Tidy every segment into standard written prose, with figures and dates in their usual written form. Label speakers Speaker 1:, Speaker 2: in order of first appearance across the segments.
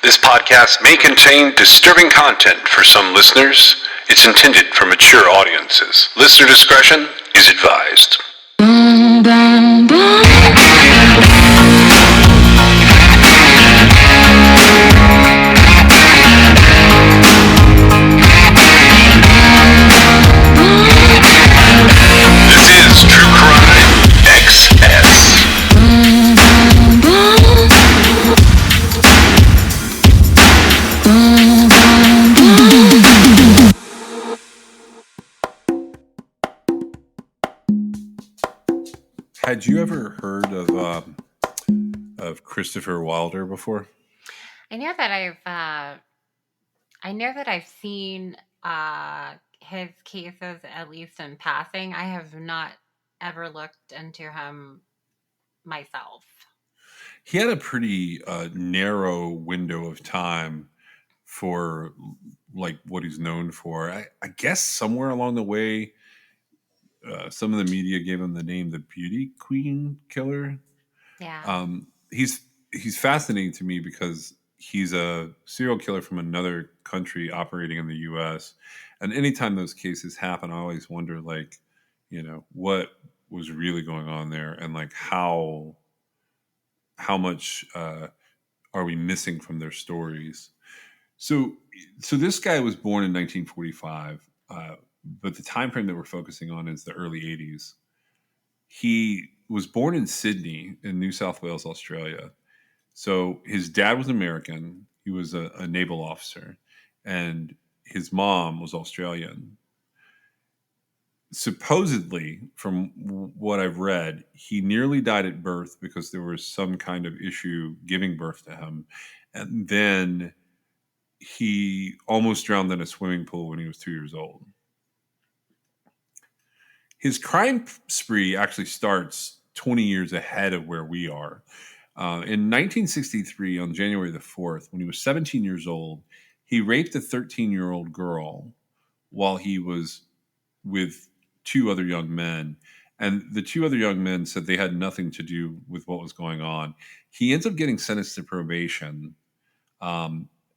Speaker 1: This podcast may contain disturbing content for some listeners. It's intended for mature audiences. Listener discretion is advised. This is True Crime XS.
Speaker 2: Had you ever heard of Christopher Wilder before?
Speaker 3: I know that I've seen his cases at least in passing. I have not ever looked into him myself.
Speaker 2: He had a pretty narrow window of time for like what he's known for. I guess somewhere along the way, some of the media gave him the name the Beauty Queen Killer.
Speaker 3: Yeah.
Speaker 2: He's fascinating to me because he's a serial killer from another country operating in the U.S. And anytime those cases happen, I always wonder, like, what was really going on there, and like how much are we missing from their stories? So this guy was born in 1945, but the time frame that we're focusing on is the early 80s. He was born in Sydney in New South Wales, Australia. So his dad was American. He was a naval officer, and his mom was Australian. Supposedly, from what I've read, he nearly died at birth because there was some kind of issue giving birth to him. And then he almost drowned in a swimming pool when he was 2 years old. His crime spree actually starts 20 years ahead of where we are. In 1963, on January the 4th, when he was 17 years old, he raped a 13-year-old girl while he was with two other young men. And the two other young men said they had nothing to do with what was going on. He ends up getting sentenced to probation.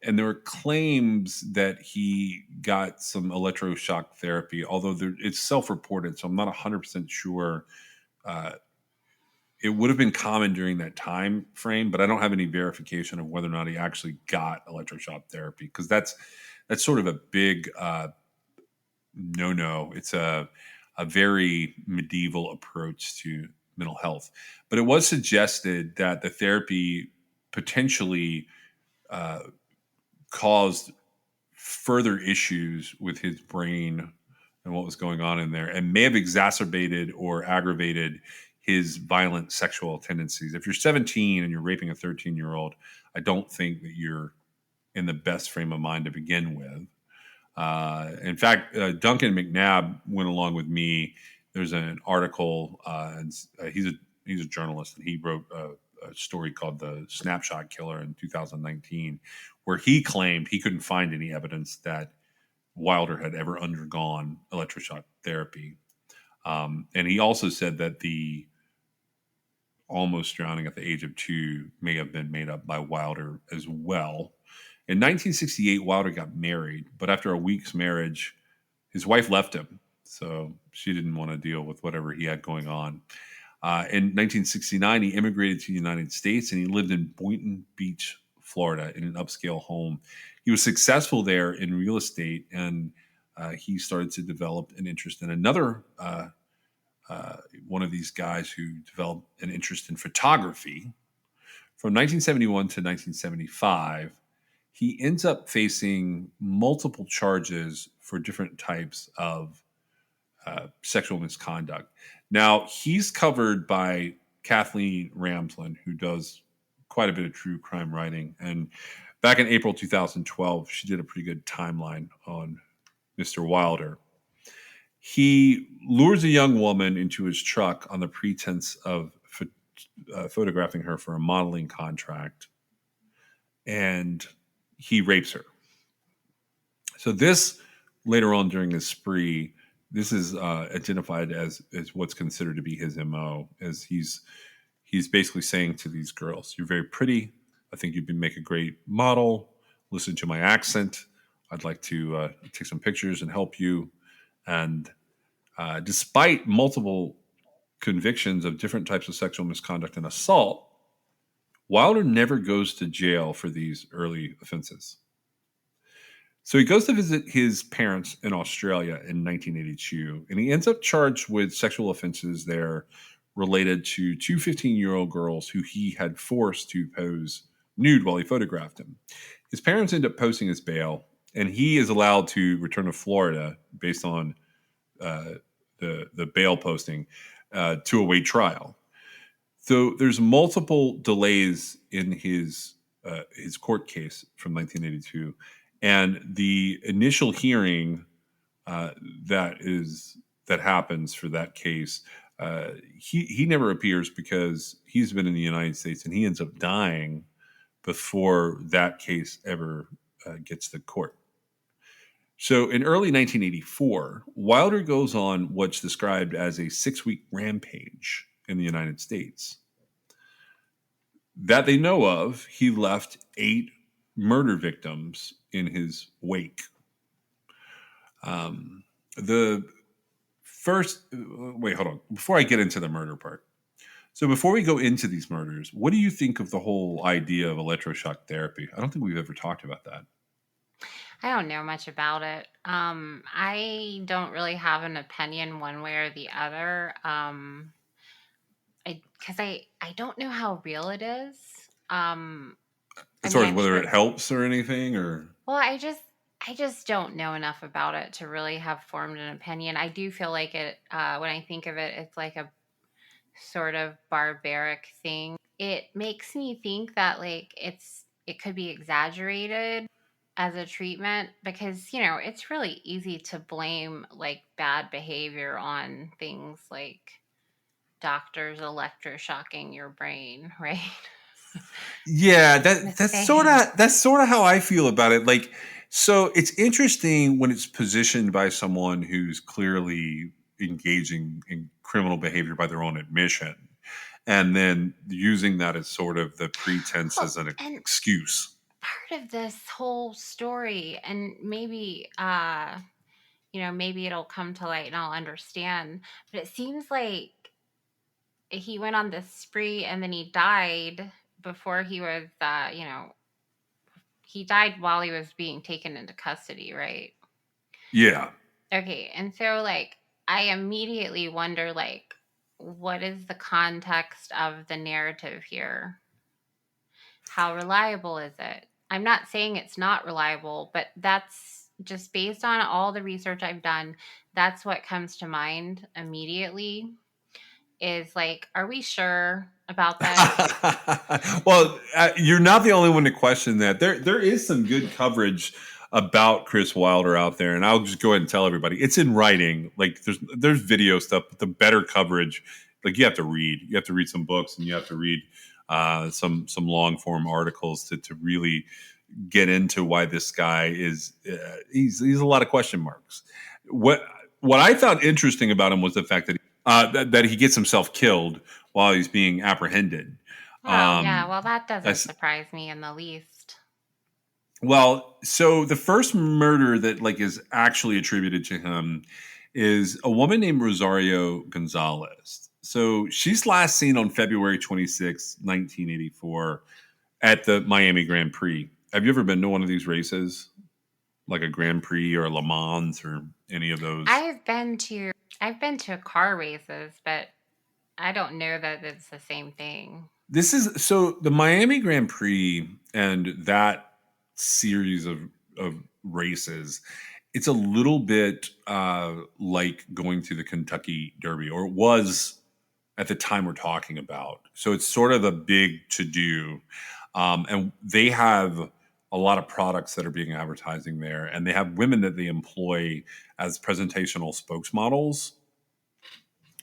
Speaker 2: And there were claims that he got some electroshock therapy, although it's self-reported, so I'm not 100% sure. It would have been common during that time frame, but I don't have any verification of whether or not he actually got electroshock therapy, because that's sort of a big no. It's a very medieval approach to mental health. But it was suggested that the therapy potentially caused further issues with his brain and what was going on in there, and may have exacerbated or aggravated his violent sexual tendencies. If you're 17 and you're raping a 13-year-old, I don't think that you're in the best frame of mind to begin with. In fact, Duncan McNabb went along with me. There's an article, and he's a journalist, and he wrote a story called "The Snapshot Killer" in 2019, where he claimed he couldn't find any evidence that Wilder had ever undergone electroshock therapy. And he also said that the almost drowning at the age of 2 may have been made up by Wilder as well. In 1968, Wilder got married, but after a week's marriage, his wife left him. So she didn't want to deal with whatever he had going on. In 1969, he immigrated to the United States, and he lived in Boynton Beach, Florida, in an upscale home. He was successful there in real estate, and he started to develop an interest in another one of these guys who developed an interest in photography. From 1971 to 1975, he ends up facing multiple charges for different types of sexual misconduct. Now, he's covered by Kathleen Ramsland, who does quite a bit of true crime writing. And back in April 2012, she did a pretty good timeline on Mr. Wilder. He lures a young woman into his truck on the pretense of photographing her for a modeling contract, and he rapes her. So this, later on during this spree, this is identified as what's considered to be his MO, as he's basically saying to these girls, "You're very pretty, I think you'd make a great model. Listen to my accent. I'd like to take some pictures and help you. And despite multiple convictions of different types of sexual misconduct and assault, Wilder never goes to jail for these early offenses. So he goes to visit his parents in Australia in 1982, and he ends up charged with sexual offenses there related to two 15-year-old girls who he had forced to pose nude while he photographed them. His parents end up posting his bail, and he is allowed to return to Florida based on the bail posting to await trial. So there's multiple delays in his court case from 1982, and the initial hearing that happens for that case, he never appears because he's been in the United States and he ends up dying before that case ever gets to court. So in early 1984, Wilder goes on what's described as a 6-week rampage in the United States. That they know of, he left 8 murder victims in his wake. The first, wait, hold on. Before I get into the murder part. So before we go into these murders, what do you think of the whole idea of electroshock therapy? I don't think we've ever talked about that.
Speaker 3: I don't know much about it. I don't really have an opinion one way or the other. Because I don't know how real it is.
Speaker 2: As far as whether it helps or anything, or
Speaker 3: well, I just don't know enough about it to really have formed an opinion. I do feel like it when I think of it, it's like a sort of barbaric thing. It makes me think that like it could be exaggerated as a treatment because it's really easy to blame like bad behavior on things like doctors electroshocking your brain, right?
Speaker 2: Yeah, that's sort of how I feel about it. Like, so it's interesting when it's positioned by someone who's clearly engaging in criminal behavior by their own admission, and then using that as sort of the pretense as an excuse.
Speaker 3: Part of this whole story, and maybe maybe it'll come to light and I'll understand, but it seems like he went on this spree and then he died before he was he died while he was being taken into custody, right?
Speaker 2: Yeah.
Speaker 3: Okay, and so like I immediately wonder like what is the context of the narrative here? How reliable is it? I'm not saying it's not reliable, but that's just based on all the research I've done. That's what comes to mind immediately is like, are we sure about that?
Speaker 2: Well, you're not the only one to question that. There is some good coverage about Chris Wilder out there, and I'll just go ahead and tell everybody it's in writing. Like there's video stuff, but the better coverage, like you have to read some books, and you have to read some long form articles to really get into why this guy is he's a lot of question marks. What I found interesting about him was the fact that that he gets himself killed while he's being apprehended.
Speaker 3: Yeah, well, that doesn't surprise me in the least.
Speaker 2: Well, so the first murder that like is actually attributed to him is a woman named Rosario Gonzalez. So she's last seen on February 26, 1984 at the Miami Grand Prix. Have you ever been to one of these races? Like a Grand Prix or a Le Mans or any of those?
Speaker 3: I've been to car races, but I don't know that it's the same thing.
Speaker 2: This is so the Miami Grand Prix and that series of races. It's a little bit like going to the Kentucky Derby, or it was at the time we're talking about. So it's sort of a big to do, and they have a lot of products that are being advertising there, and they have women that they employ as presentational spokesmodels.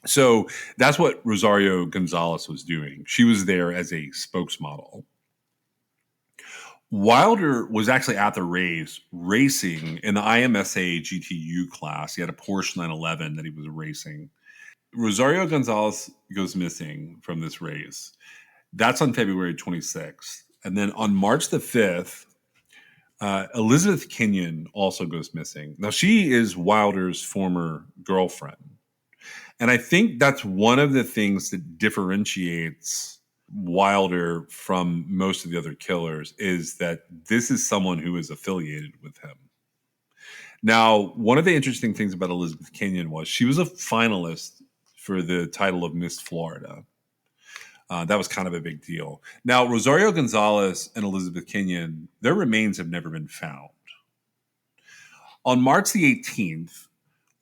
Speaker 2: So that's what Rosario Gonzalez was doing. She was there as a spokesmodel. Wilder was actually at the race racing in the IMSA GTU class. He had a Porsche 911 that he was racing. Rosario Gonzalez goes missing from this race. That's on February 26th. And then on March the 5th, Elizabeth Kenyon also goes missing. Now, she is Wilder's former girlfriend. And I think that's one of the things that differentiates Wilder from most of the other killers is that this is someone who is affiliated with him. Now, one of the interesting things about Elizabeth Kenyon was she was a finalist for the title of Miss Florida. That was kind of a big deal. Now, Rosario Gonzalez and Elizabeth Kenyon, their remains have never been found. On March the 18th,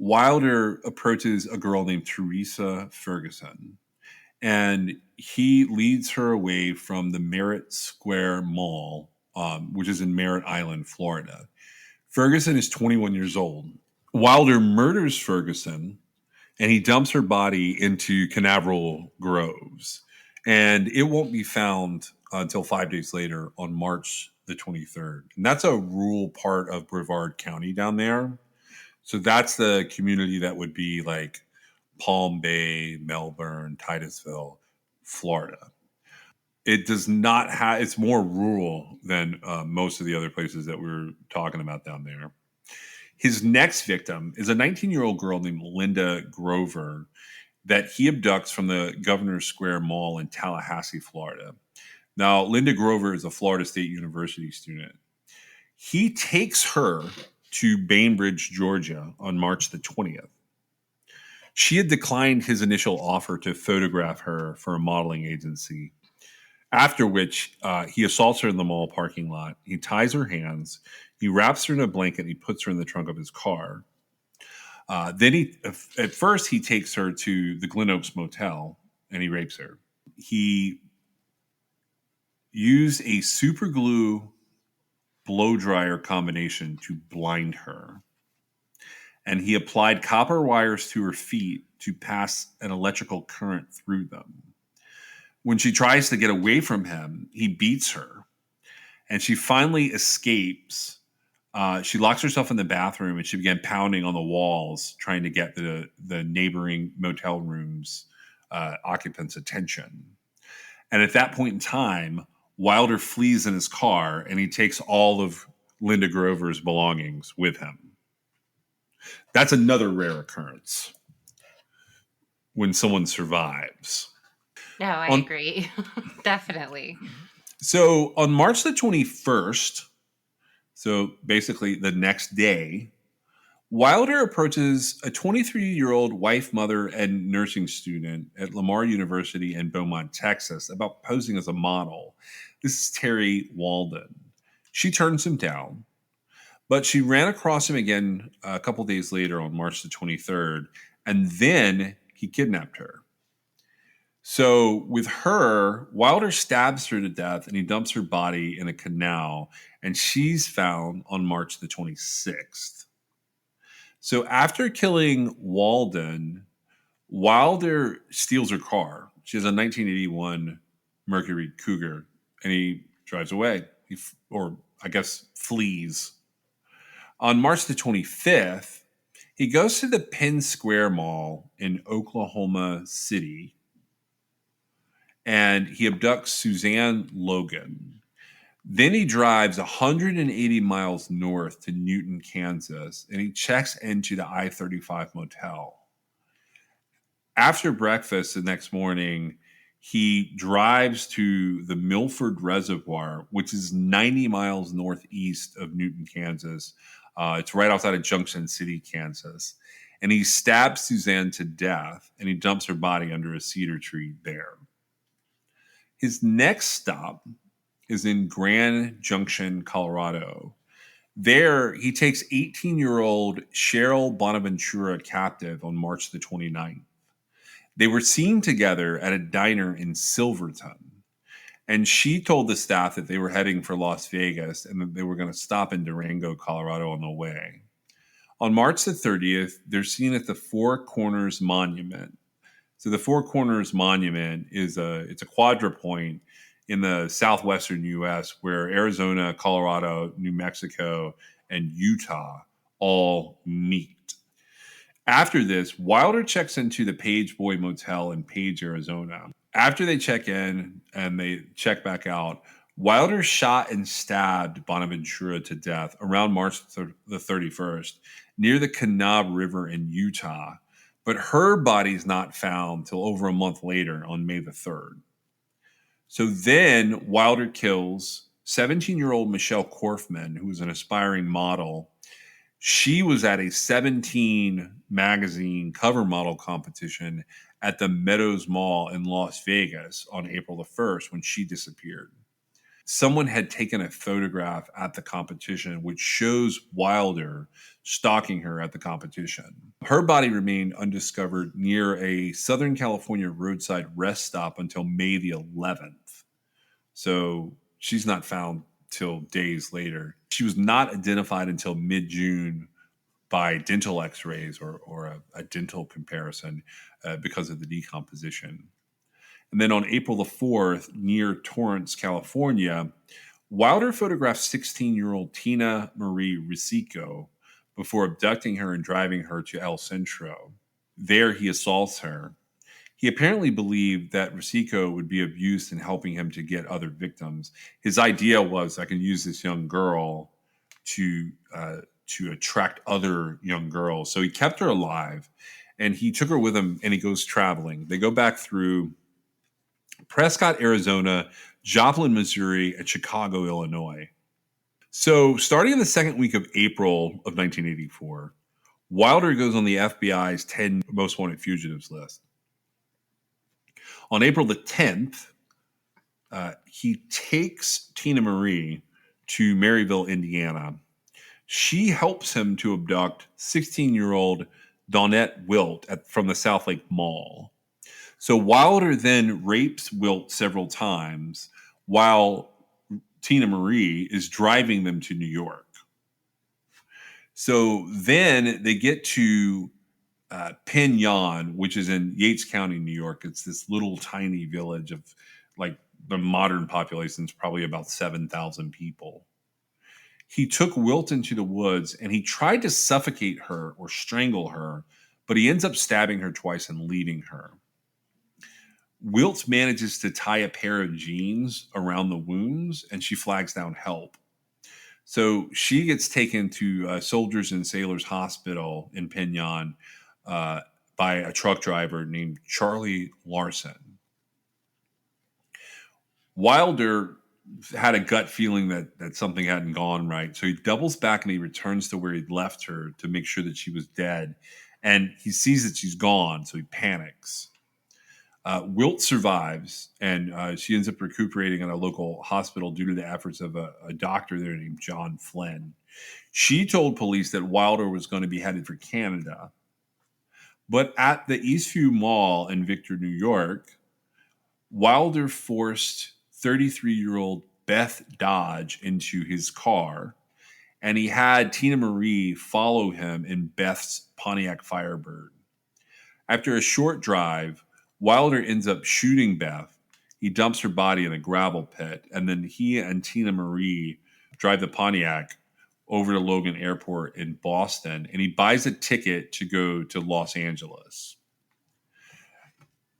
Speaker 2: Wilder approaches a girl named Teresa Ferguson, and he leads her away from the Merritt Square Mall, which is in Merritt Island, Florida. Ferguson is 21 years old. Wilder murders Ferguson, and he dumps her body into Canaveral Groves. And it won't be found until 5 days later on March the 23rd. And that's a rural part of Brevard County down there. So that's the community that would be like Palm Bay, Melbourne, Titusville, Florida. It does not have, it's more rural than most of the other places that we're talking about down there. His next victim is a 19-year-old girl named Linda Grover that he abducts from the Governor Square Mall in Tallahassee, Florida. Now, Linda Grover is a Florida State University student. He takes her to Bainbridge, Georgia on March the 20th. She had declined his initial offer to photograph her for a modeling agency, after which he assaults her in the mall parking lot. He ties her hands, he wraps her in a blanket, and he puts her in the trunk of his car. Then at first he takes her to the Glen Oaks Motel and he rapes her. He used a super glue blow dryer combination to blind her. And he applied copper wires to her feet to pass an electrical current through them. When she tries to get away from him, he beats her. And she finally escapes. She locks herself in the bathroom and she began pounding on the walls, trying to get the neighboring motel rooms occupants' attention. And at that point in time, Wilder flees in his car and he takes all of Linda Grover's belongings with him. That's another rare occurrence when someone survives.
Speaker 3: No, I agree. Definitely.
Speaker 2: So on March the 21st, so basically the next day, Wilder approaches a 23-year-old wife, mother, and nursing student at Lamar University in Beaumont, Texas, about posing as a model. This is Terry Walden. She turns him down, but she ran across him again a couple days later on March the 23rd, and then he kidnapped her. So with her, Wilder stabs her to death and he dumps her body in a canal, and she's found on March the 26th. So after killing Walden, Wilder steals her car. She has a 1981 Mercury Cougar, and he drives away. Or I guess flees. On March the 25th, he goes to the Penn Square Mall in Oklahoma City, and he abducts Suzanne Logan. Then he drives 180 miles north to Newton, Kansas, and he checks into the I-35 motel. After breakfast the next morning, he drives to the Milford Reservoir, which is 90 miles northeast of Newton, Kansas. It's right outside of Junction City, Kansas. And he stabs Suzanne to death, and he dumps her body under a cedar tree there. His next stop is in Grand Junction, Colorado. There, he takes 18-year-old Cheryl Bonaventura captive on March the 29th. They were seen together at a diner in Silverton, and she told the staff that they were heading for Las Vegas and that they were going to stop in Durango, Colorado on the way. On March the 30th, they're seen at the Four Corners Monument. So the Four Corners Monument is it's a quadrupoint in the southwestern U.S. where Arizona, Colorado, New Mexico, and Utah all meet. After this, Wilder checks into the Page Boy Motel in Page, Arizona. After they check in and they check back out, Wilder shot and stabbed Bonaventura to death around March the 31st near the Kanab River in Utah, but her body is not found till over a month later on May the 3rd. So then Wilder kills 17-year-old Michelle Korfman, who was an aspiring model. She was at a 17 magazine cover model competition at the Meadows Mall in Las Vegas on April the 1st when she disappeared. Someone had taken a photograph at the competition which shows Wilder stalking her at the competition. Her body remained undiscovered near a Southern California roadside rest stop until May the 11th. So she's not found till days later. She was not identified until mid-June by dental x-rays or a dental comparison because of the decomposition. And then on April the 4th, near Torrance, California, Wilder photographed 16-year-old Tina Marie Risico before abducting her and driving her to El Centro. There, he assaults her. He apparently believed that Risico would be of use in helping him to get other victims. His idea was, I can use this young girl to attract other young girls. So he kept her alive, and he took her with him, and he goes traveling. They go back through Prescott, Arizona, Joplin, Missouri, and Chicago, Illinois. So starting in the second week of April of 1984, Wilder goes on the FBI's 10 most wanted fugitives list. On April the 10th, he takes Tina Marie to Maryville, Indiana. She helps him to abduct 16-year-old Dawnette Wilt from the South Lake Mall. So Wilder then rapes Wilt several times while Tina Marie is driving them to New York. So then they get to Penn Yan, which is in Yates County, New York. It's this little tiny village of, like, the modern population is probably about 7,000 people. He took Wilt into the woods and he tried to suffocate her or strangle her, but he ends up stabbing her twice and leaving her. Wilt manages to tie a pair of jeans around the wounds, and she flags down help. So she gets taken to Soldiers and Sailors Hospital in Penn Yan by a truck driver named Charlie Larson. Wilder had a gut feeling that something hadn't gone right, so he doubles back and he returns to where he'd left her to make sure that she was dead. And he sees that she's gone, so he panics. Wilt survives, and she ends up recuperating at a local hospital due to the efforts of a doctor there named John Flynn. She told police that Wilder was going to be headed for Canada. But at the Eastview Mall in Victor, New York, Wilder forced 33-year-old Beth Dodge into his car, and he had Tina Marie follow him in Beth's Pontiac Firebird. After a short drive, Wilder ends up shooting Beth. He dumps her body in a gravel pit, and then he and Tina Marie drive the Pontiac over to Logan Airport in Boston, and he buys a ticket to go to Los Angeles.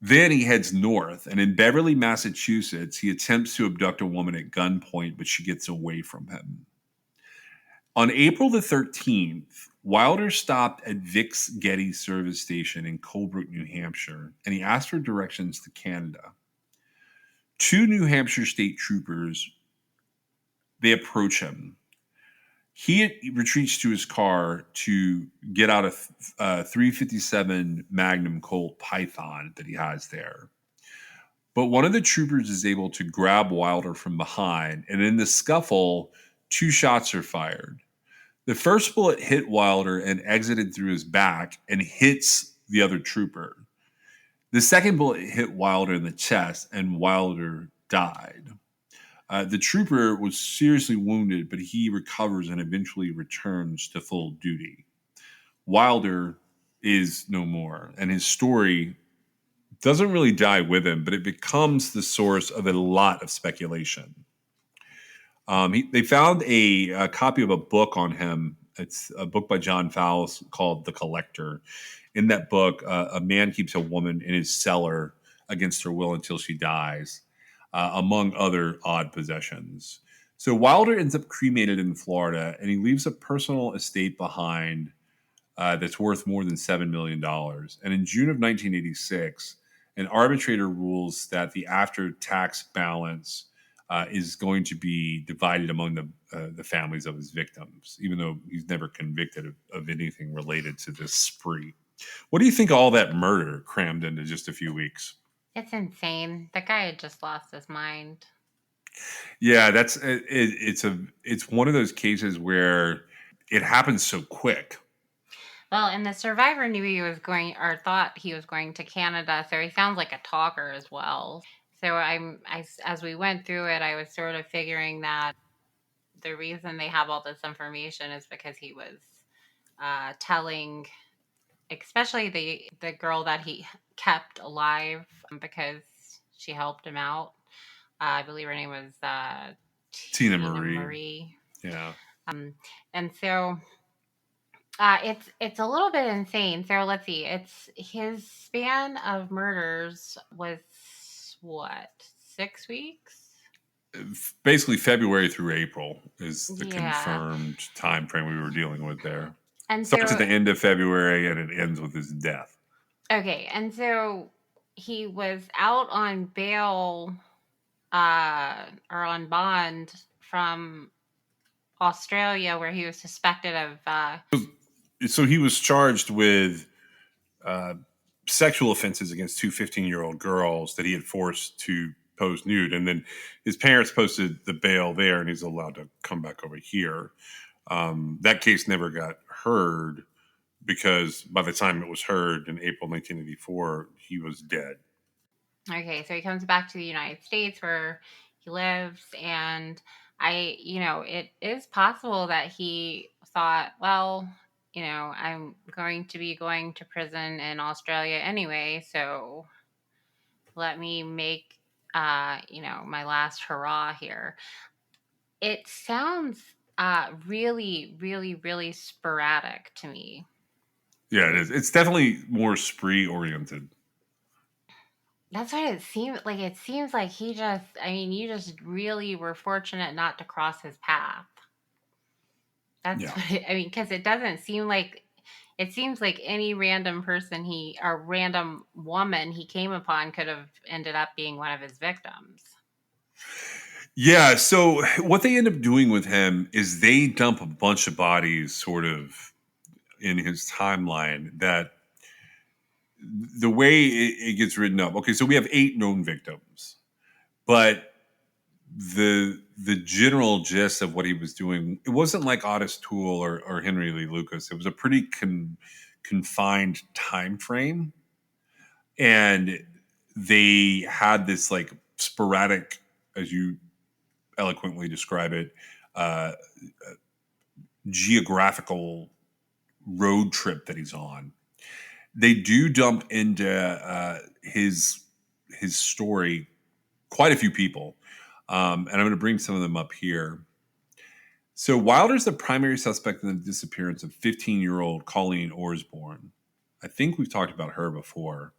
Speaker 2: Then he heads north, and in Beverly, Massachusetts, he attempts to abduct a woman at gunpoint, but she gets away from him. On April the 13th, Wilder stopped at Vic's Getty service station in Colebrook, New Hampshire, and he asked for directions to Canada. Two New Hampshire state troopers, they approach him. He retreats to his car to get out a .357 Magnum Colt Python that he has there. But one of the troopers is able to grab Wilder from behind, and in the scuffle, 2 shots are fired. The first bullet hit Wilder and exited through his back and hits the other trooper. The second bullet hit Wilder in the chest, and Wilder died. The trooper was seriously wounded, but he recovers and eventually returns to full duty. Wilder is no more, and his story doesn't really die with him, but it becomes the source of a lot of speculation. They found a copy of a book on him. It's a book by John Fowles called The Collector. In that book, a man keeps a woman in his cellar against her will until she dies. among other odd possessions. So Wilder ends up cremated in Florida, and he leaves a personal estate behind that's worth more than $7 million. And in June of 1986, an arbitrator rules that the after-tax balance is going to be divided among the families of his victims, even though he's never convicted of anything related to this spree. What do you think of all that murder crammed into just a few weeks?
Speaker 3: It's insane. The guy had just lost his mind.
Speaker 2: Yeah, it's one of those cases where it happens so quick.
Speaker 3: Well, and the survivor knew he was going, or thought he was going to Canada, so he sounds like a talker as well. So as we went through it, I was sort of figuring that the reason they have all this information is because he was telling, especially the girl that he kept alive because she helped him out. I believe her name was
Speaker 2: Tina Marie. Yeah.
Speaker 3: And so it's a little bit insane. So let's see. It's his span of murders was what, 6 weeks?
Speaker 2: Basically, February through April is the confirmed time frame we were dealing with there.
Speaker 3: And
Speaker 2: starts at the end of February and it ends with his death.
Speaker 3: Okay, and so he was out on bail or on bond from Australia, where he was suspected of.
Speaker 2: So he was charged with sexual offenses against two 15-year-old girls that he had forced to pose nude, and then his parents posted the bail there, and he's allowed to come back over here. That case never got heard because by the time it was heard in April 1984, he was dead.
Speaker 3: Okay, so he comes back to the United States where he lives, and it is possible that he thought, well, I'm going to be going to prison in Australia anyway, so let me make, my last hurrah here. It sounds really, really, really sporadic to me.
Speaker 2: Yeah, it is. It's definitely more spree oriented.
Speaker 3: That's what it seems like. It seems like you just really were fortunate not to cross his path. That's what because it doesn't seem like, it seems like any random person or random woman he came upon could have ended up being one of his victims.
Speaker 2: Yeah, so what they end up doing with him is they dump a bunch of bodies sort of in his timeline that the way it gets written up. Okay, so we have 8 known victims, but the general gist of what he was doing, it wasn't like Otis Toole or Henry Lee Lucas. It was a pretty confined time frame, and they had this like sporadic, as you eloquently describe it, geographical road trip that he's on. They do dump into his story quite a few people, and I'm going to bring some of them up here. So Wilder's the primary suspect in the disappearance of 15-year-old Colleen Osborne. I think we've talked about her before.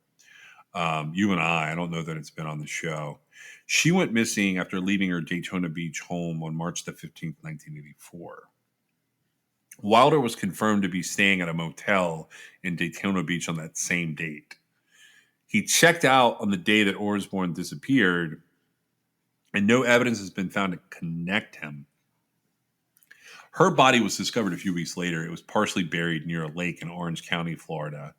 Speaker 2: You and I don't know that it's been on the show. She went missing after leaving her Daytona Beach home on March the 15th, 1984. Wilder was confirmed to be staying at a motel in Daytona Beach on that same date. He checked out on the day that Osborne disappeared, and no evidence has been found to connect him. Her body was discovered a few weeks later. It was partially buried near a lake in Orange County, Florida.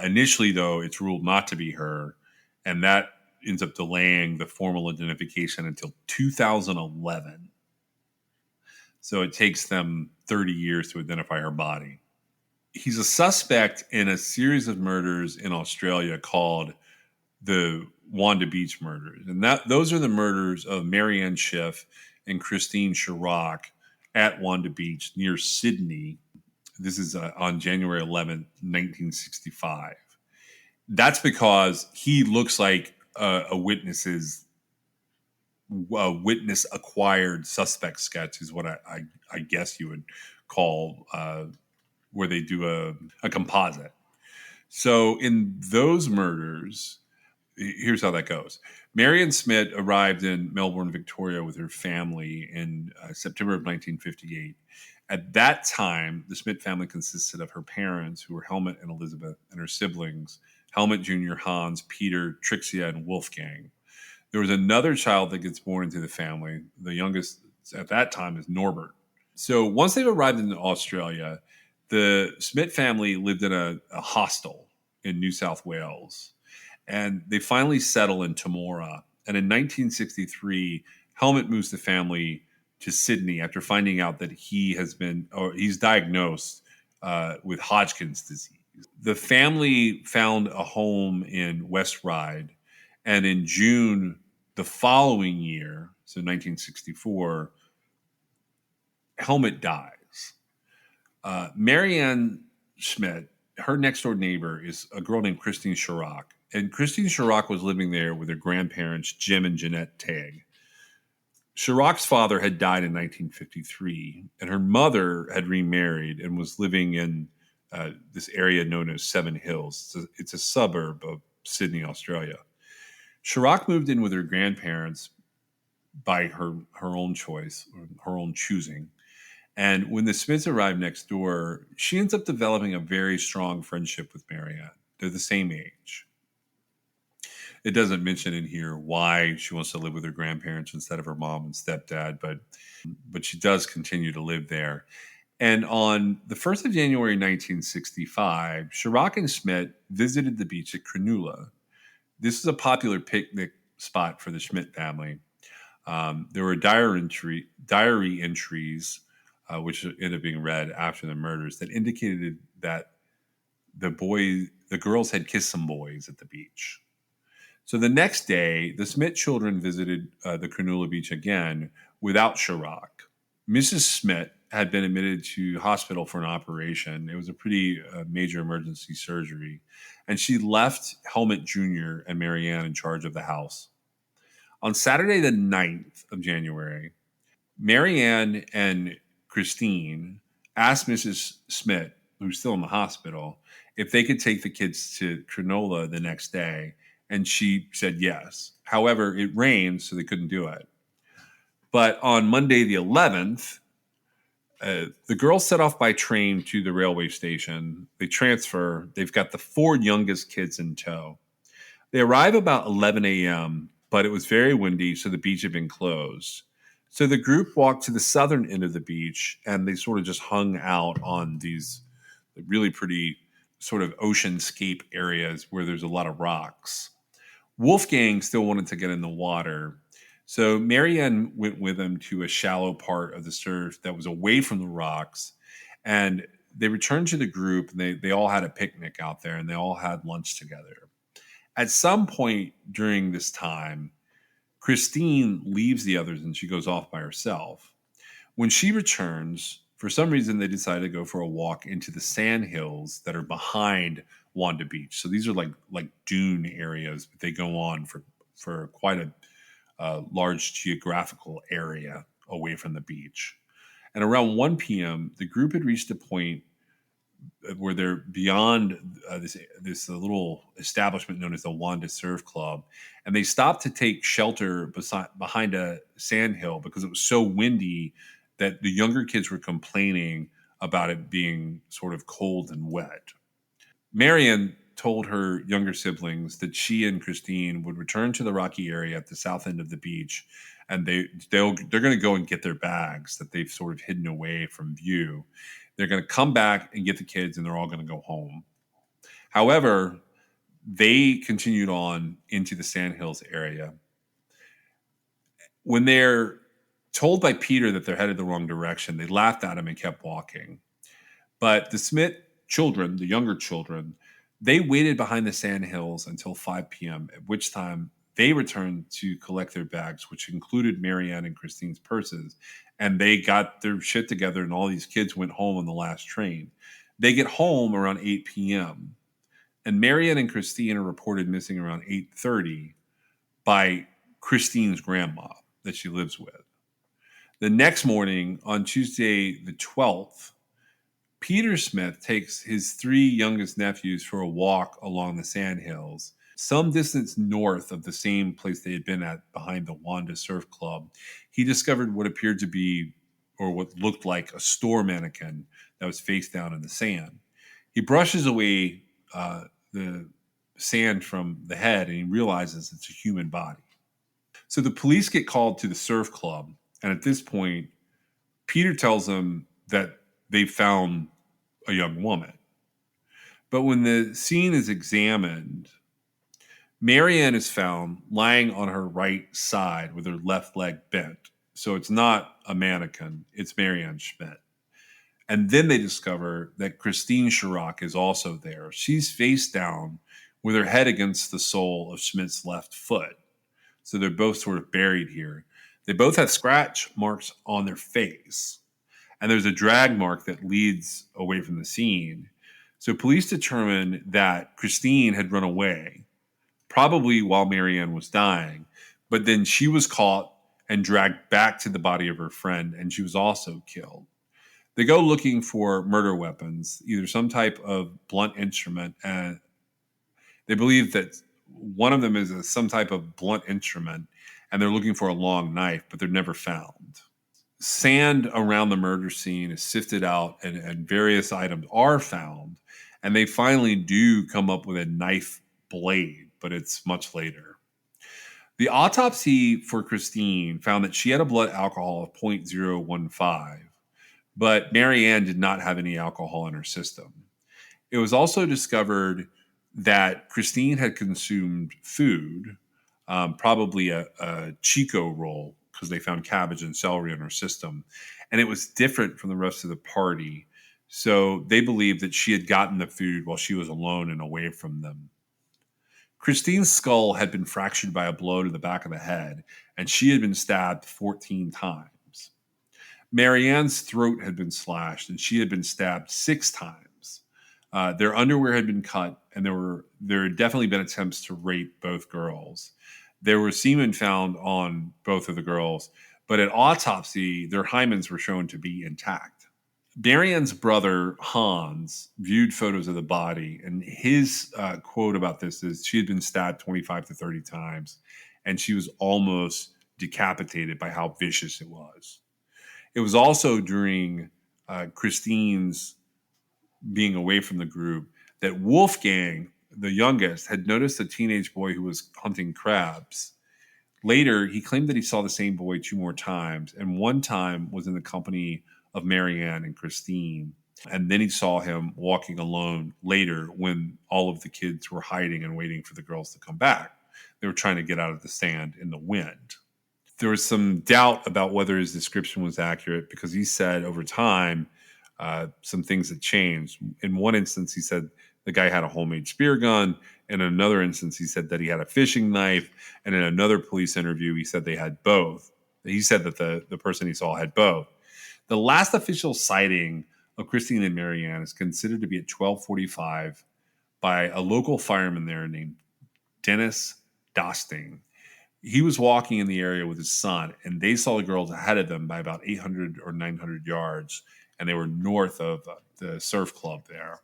Speaker 2: Initially, though, it's ruled not to be her, and that ends up delaying the formal identification until 2011. So it takes them 30 years to identify her body. He's a suspect in a series of murders in Australia called the Wanda Beach murders. And those are the murders of Marianne Schiff and Christine Chirac at Wanda Beach near Sydney. This is on January 11th, 1965. That's because he looks like a witness acquired suspect sketch is what I guess you would call where they do a composite. So in those murders, here's how that goes. Marion Smith arrived in Melbourne, Victoria with her family in September of 1958. At that time, the Smith family consisted of her parents, who were Helmut and Elizabeth, and her siblings, Helmut Jr., Hans, Peter, Trixia, and Wolfgang. There was another child that gets born into the family. The youngest at that time is Norbert. So once they've arrived in Australia, the Smith family lived in a hostel in New South Wales. And they finally settle in Temora. And in 1963, Helmut moves the family to Sydney after finding out that he's diagnosed with Hodgkin's disease. The family found a home in West Ryde, and in June the following year, so 1964, Helmut dies. Marianne Schmidt, her next door neighbor, is a girl named Christine Chirac. And Christine Chirac was living there with her grandparents, Jim and Jeanette Tagg. Chirac's father had died in 1953, and her mother had remarried and was living in this area known as Seven Hills. It's a suburb of Sydney, Australia. Chirac moved in with her grandparents by her own choice, her own choosing. And when the Smiths arrived next door, she ends up developing a very strong friendship with Marianne. They're the same age. It doesn't mention in here why she wants to live with her grandparents instead of her mom and stepdad, but she does continue to live there. And on the 1st of January 1965, Chirac and Schmidt visited the beach at Cronulla. This is a popular picnic spot for the Schmidt family. There were diary entries, which ended up being read after the murders, that indicated that the girls had kissed some boys at the beach. So the next day, the Smith children visited the Cronulla beach again without Chirac. Mrs. Smith had been admitted to hospital for an operation. It was a pretty major emergency surgery. And she left Helmut Jr. and Marianne in charge of the house. On Saturday, the 9th of January, Marianne and Christine asked Mrs. Smith, who's still in the hospital, if they could take the kids to Cronulla the next day. And she said yes. However, it rained, so they couldn't do it. But on Monday, the 11th, the girls set off by train to the railway station. They transfer. They've got the 4 youngest kids in tow. They arrive about 11 a.m., but it was very windy, so the beach had been closed. So the group walked to the southern end of the beach, and they sort of just hung out on these really pretty sort of oceanscape areas where there's a lot of rocks. Wolfgang still wanted to get in the water. So Marianne went with him to a shallow part of the surf that was away from the rocks. And they returned to the group, and they all had a picnic out there, and they all had lunch together. At some point during this time, Christine leaves the others and she goes off by herself. When she returns, for some reason, they decide to go for a walk into the sand hills that are behind Wanda Beach. So these are like dune areas, but they go on for quite a large geographical area away from the beach. And around 1 p.m., the group had reached a point where they're beyond this little establishment known as the Wanda Surf Club, and they stopped to take shelter behind a sand hill because it was so windy that the younger kids were complaining about it being sort of cold and wet. Marianne told her younger siblings that she and Christine would return to the rocky area at the south end of the beach, and they're going to go and get their bags that they've sort of hidden away from view. They're going to come back and get the kids, and they're all going to go home. However, they continued on into the Sandhills area. When they're told by Peter that they're headed the wrong direction, they laughed at him and kept walking. But the Smith children, the younger children, they waited behind the Sandhills until 5 p.m., at which time they returned to collect their bags, which included Marianne and Christine's purses. And they got their shit together, and all these kids went home on the last train. They get home around 8 p.m., and Marianne and Christine are reported missing around 8:30 by Christine's grandma that she lives with. The next morning, on Tuesday the 12th, Peter Smith takes his 3 youngest nephews for a walk along the Sandhills. some distance north of the same place they had been at behind the Wanda Surf Club, he discovered what appeared to be, or what looked like, a store mannequin that was face down in the sand. He brushes away the sand from the head and he realizes it's a human body. So the police get called to the surf club. And at this point, Peter tells them that they found a young woman. But when the scene is examined, Marianne is found lying on her right side with her left leg bent. So it's not a mannequin, it's Marianne Schmidt. And then they discover that Christine Chirac is also there. She's face down with her head against the sole of Schmidt's left foot. So they're both sort of buried here. They both have scratch marks on their face. And there's a drag mark that leads away from the scene. So police determined that Christine had run away, probably while Marianne was dying. But then she was caught and dragged back to the body of her friend, and she was also killed. They go looking for murder weapons, either some type of blunt instrument, and they believe that one of them is some type of blunt instrument, and they're looking for a long knife, but they're never found. Sand around the murder scene is sifted out, and various items are found, and they finally do come up with a knife blade, but it's much later. The autopsy for Christine found that she had a blood alcohol of 0.015, but Marianne did not have any alcohol in her system. It was also discovered that Christine had consumed food, probably a Chico roll, because they found cabbage and celery in her system, and it was different from the rest of the party. So they believed that she had gotten the food while she was alone and away from them. Christine's skull had been fractured by a blow to the back of the head, and she had been stabbed 14 times. Marianne's throat had been slashed, and she had been stabbed 6 times. Their underwear had been cut, and there had definitely been attempts to rape both girls. There was semen found on both of the girls, but at autopsy, their hymens were shown to be intact. Marianne's brother, Hans, viewed photos of the body, and his quote about this is she had been stabbed 25 to 30 times, and she was almost decapitated by how vicious it was. It was also during Christine's being away from the group that Wolfgang, the youngest, had noticed a teenage boy who was hunting crabs. Later, he claimed that he saw the same boy 2 more times, and one time was in the company of Marianne and Christine. And then he saw him walking alone later when all of the kids were hiding and waiting for the girls to come back. They were trying to get out of the sand in the wind. There was some doubt about whether his description was accurate because he said over time some things had changed. In one instance, he said the guy had a homemade spear gun. In another instance, he said that he had a fishing knife. And in another police interview, he said they had both. He said that the person he saw had both. The last official sighting of Christine and Marianne is considered to be at 12:45 by a local fireman there named Dennis Dosting. He was walking in the area with his son, and they saw the girls ahead of them by about 800 or 900 yards, and they were north of the surf club there.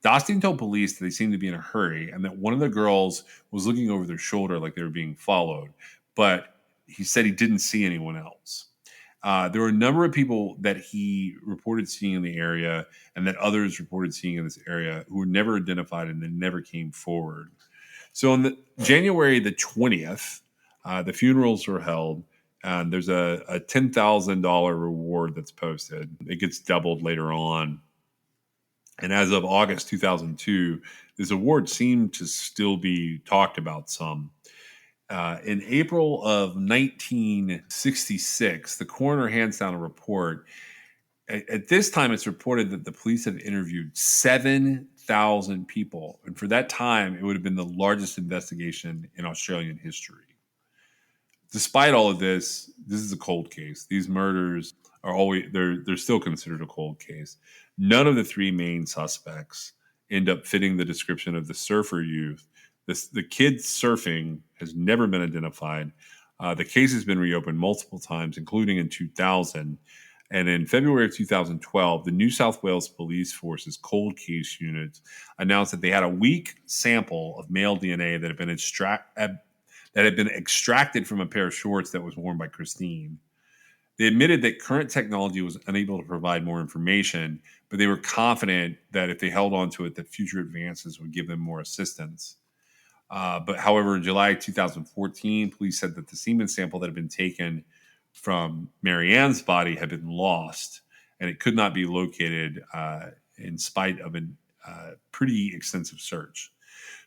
Speaker 2: Dosting told police that they seemed to be in a hurry and that one of the girls was looking over their shoulder like they were being followed, but he said he didn't see anyone else. There were a number of people that he reported seeing in the area and that others reported seeing in this area who were never identified and then never came forward. So on January the 20th, the funerals were held, and there's a $10,000 reward that's posted. It gets doubled later on. And as of August 2002, this award seemed to still be talked about some. In April of 1966, the coroner hands down a report. At this time, it's reported that the police have interviewed 7,000 people. And for that time, it would have been the largest investigation in Australian history. Despite all of this is a cold case. These murders are always, they're still considered a cold case. None of the 3 main suspects end up fitting the description of the surfer youth. The kid surfing has never been identified. The case has been reopened multiple times, including in 2000. And in February of 2012, the New South Wales Police Force's cold case unit announced that they had a weak sample of male DNA that had been extracted from a pair of shorts that was worn by Christine. They admitted that current technology was unable to provide more information, but they were confident that if they held on to it, that future advances would give them more assistance. But however, in July 2014, police said that the semen sample that had been taken from Marianne's body had been lost, and it could not be located in spite of a pretty extensive search.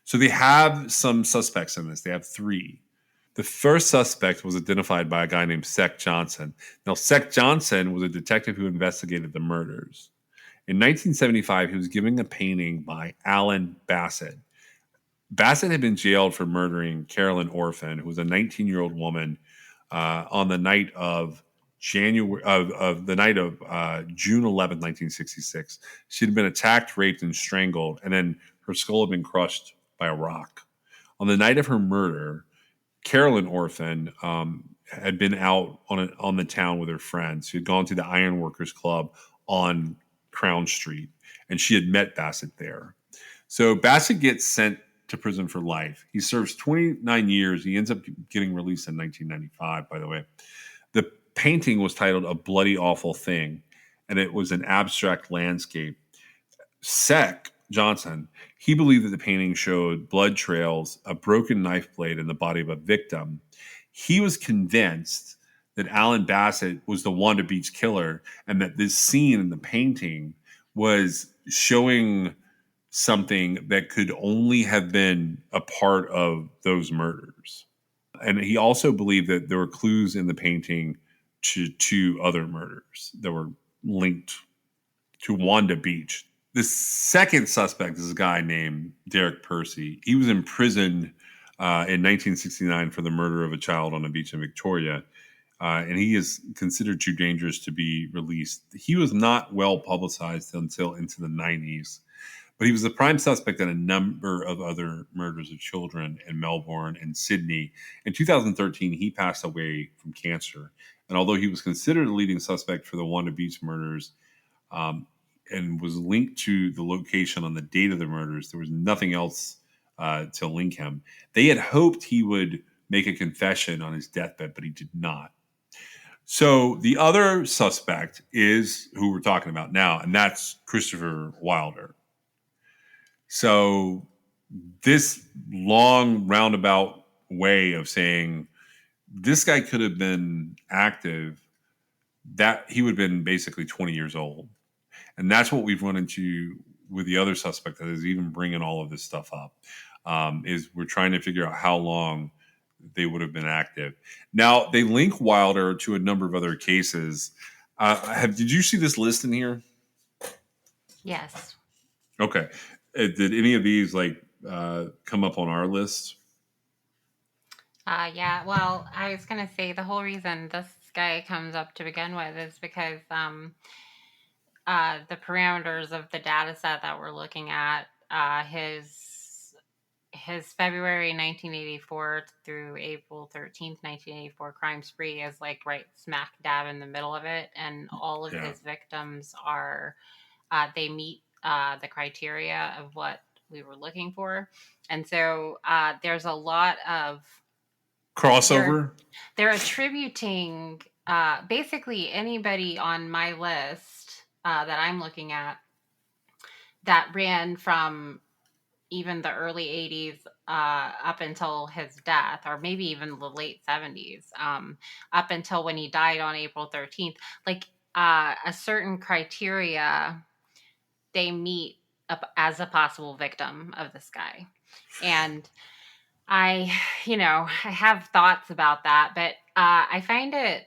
Speaker 2: So they have some suspects in this. They have 3. The first suspect was identified by a guy named Sec Johnson. Now, Sec Johnson was a detective who investigated the murders. In 1975, he was given a painting by Alan Bassett. Bassett had been jailed for murdering Carolyn Orphan, who was a 19-year-old woman, on the night of June 11th, 1966. She had been attacked, raped, and strangled, and then her skull had been crushed by a rock. On the night of her murder, Carolyn Orphan had been out on the town with her friends. She had gone to the Ironworkers Club on Crown Street, and she had met Bassett there. So Bassett gets sent to prison for life. He serves 29 years. He ends up getting released in 1995, by the way. The painting was titled A Bloody Awful Thing, and it was an abstract landscape. Sec Johnson, he believed that the painting showed blood trails, a broken knife blade, and the body of a victim. He was convinced that Alan Bassett was the Wanda Beach killer, and that this scene in the painting was showing something that could only have been a part of those murders. And he also believed that there were clues in the painting to 2 other murders that were linked to Wanda Beach. The second suspect is a guy named Derek Percy. He was imprisoned in 1969 for the murder of a child on a beach in Victoria, and he is considered too dangerous to be released. He was not well publicized until into the 90s. But he was the prime suspect in a number of other murders of children in Melbourne and Sydney. In 2013, he passed away from cancer. And although he was considered a leading suspect for the Wanda Beach murders and was linked to the location on the date of the murders, there was nothing else to link him. They had hoped he would make a confession on his deathbed, but he did not. So the other suspect is who we're talking about now, and that's Christopher Wilder. So this long roundabout way of saying this guy could have been active, that he would have been basically 20 years old. And that's what we've run into with the other suspect that is even bringing all of this stuff up, is we're trying to figure out how long they would have been active. Now, they link Wilder to a number of other cases. Did you see this list in here?
Speaker 3: Yes.
Speaker 2: Okay. Did any of these come up on our list?
Speaker 3: Yeah. Well, I was gonna say the whole reason this guy comes up to begin with is because the parameters of the data set that we're looking at, his February 1984 through April 13th, 1984 crime spree is like right smack dab in the middle of it, and all of his victims are they meet the criteria of what we were looking for. And so there's a lot of
Speaker 2: crossover.
Speaker 3: They're attributing basically anybody on my list that I'm looking at that ran from even the early 80s up until his death, or maybe even the late 70s, up until when he died on April 13th. Like a certain criteria they meet as a possible victim of this guy. And I have thoughts about that, but I find it.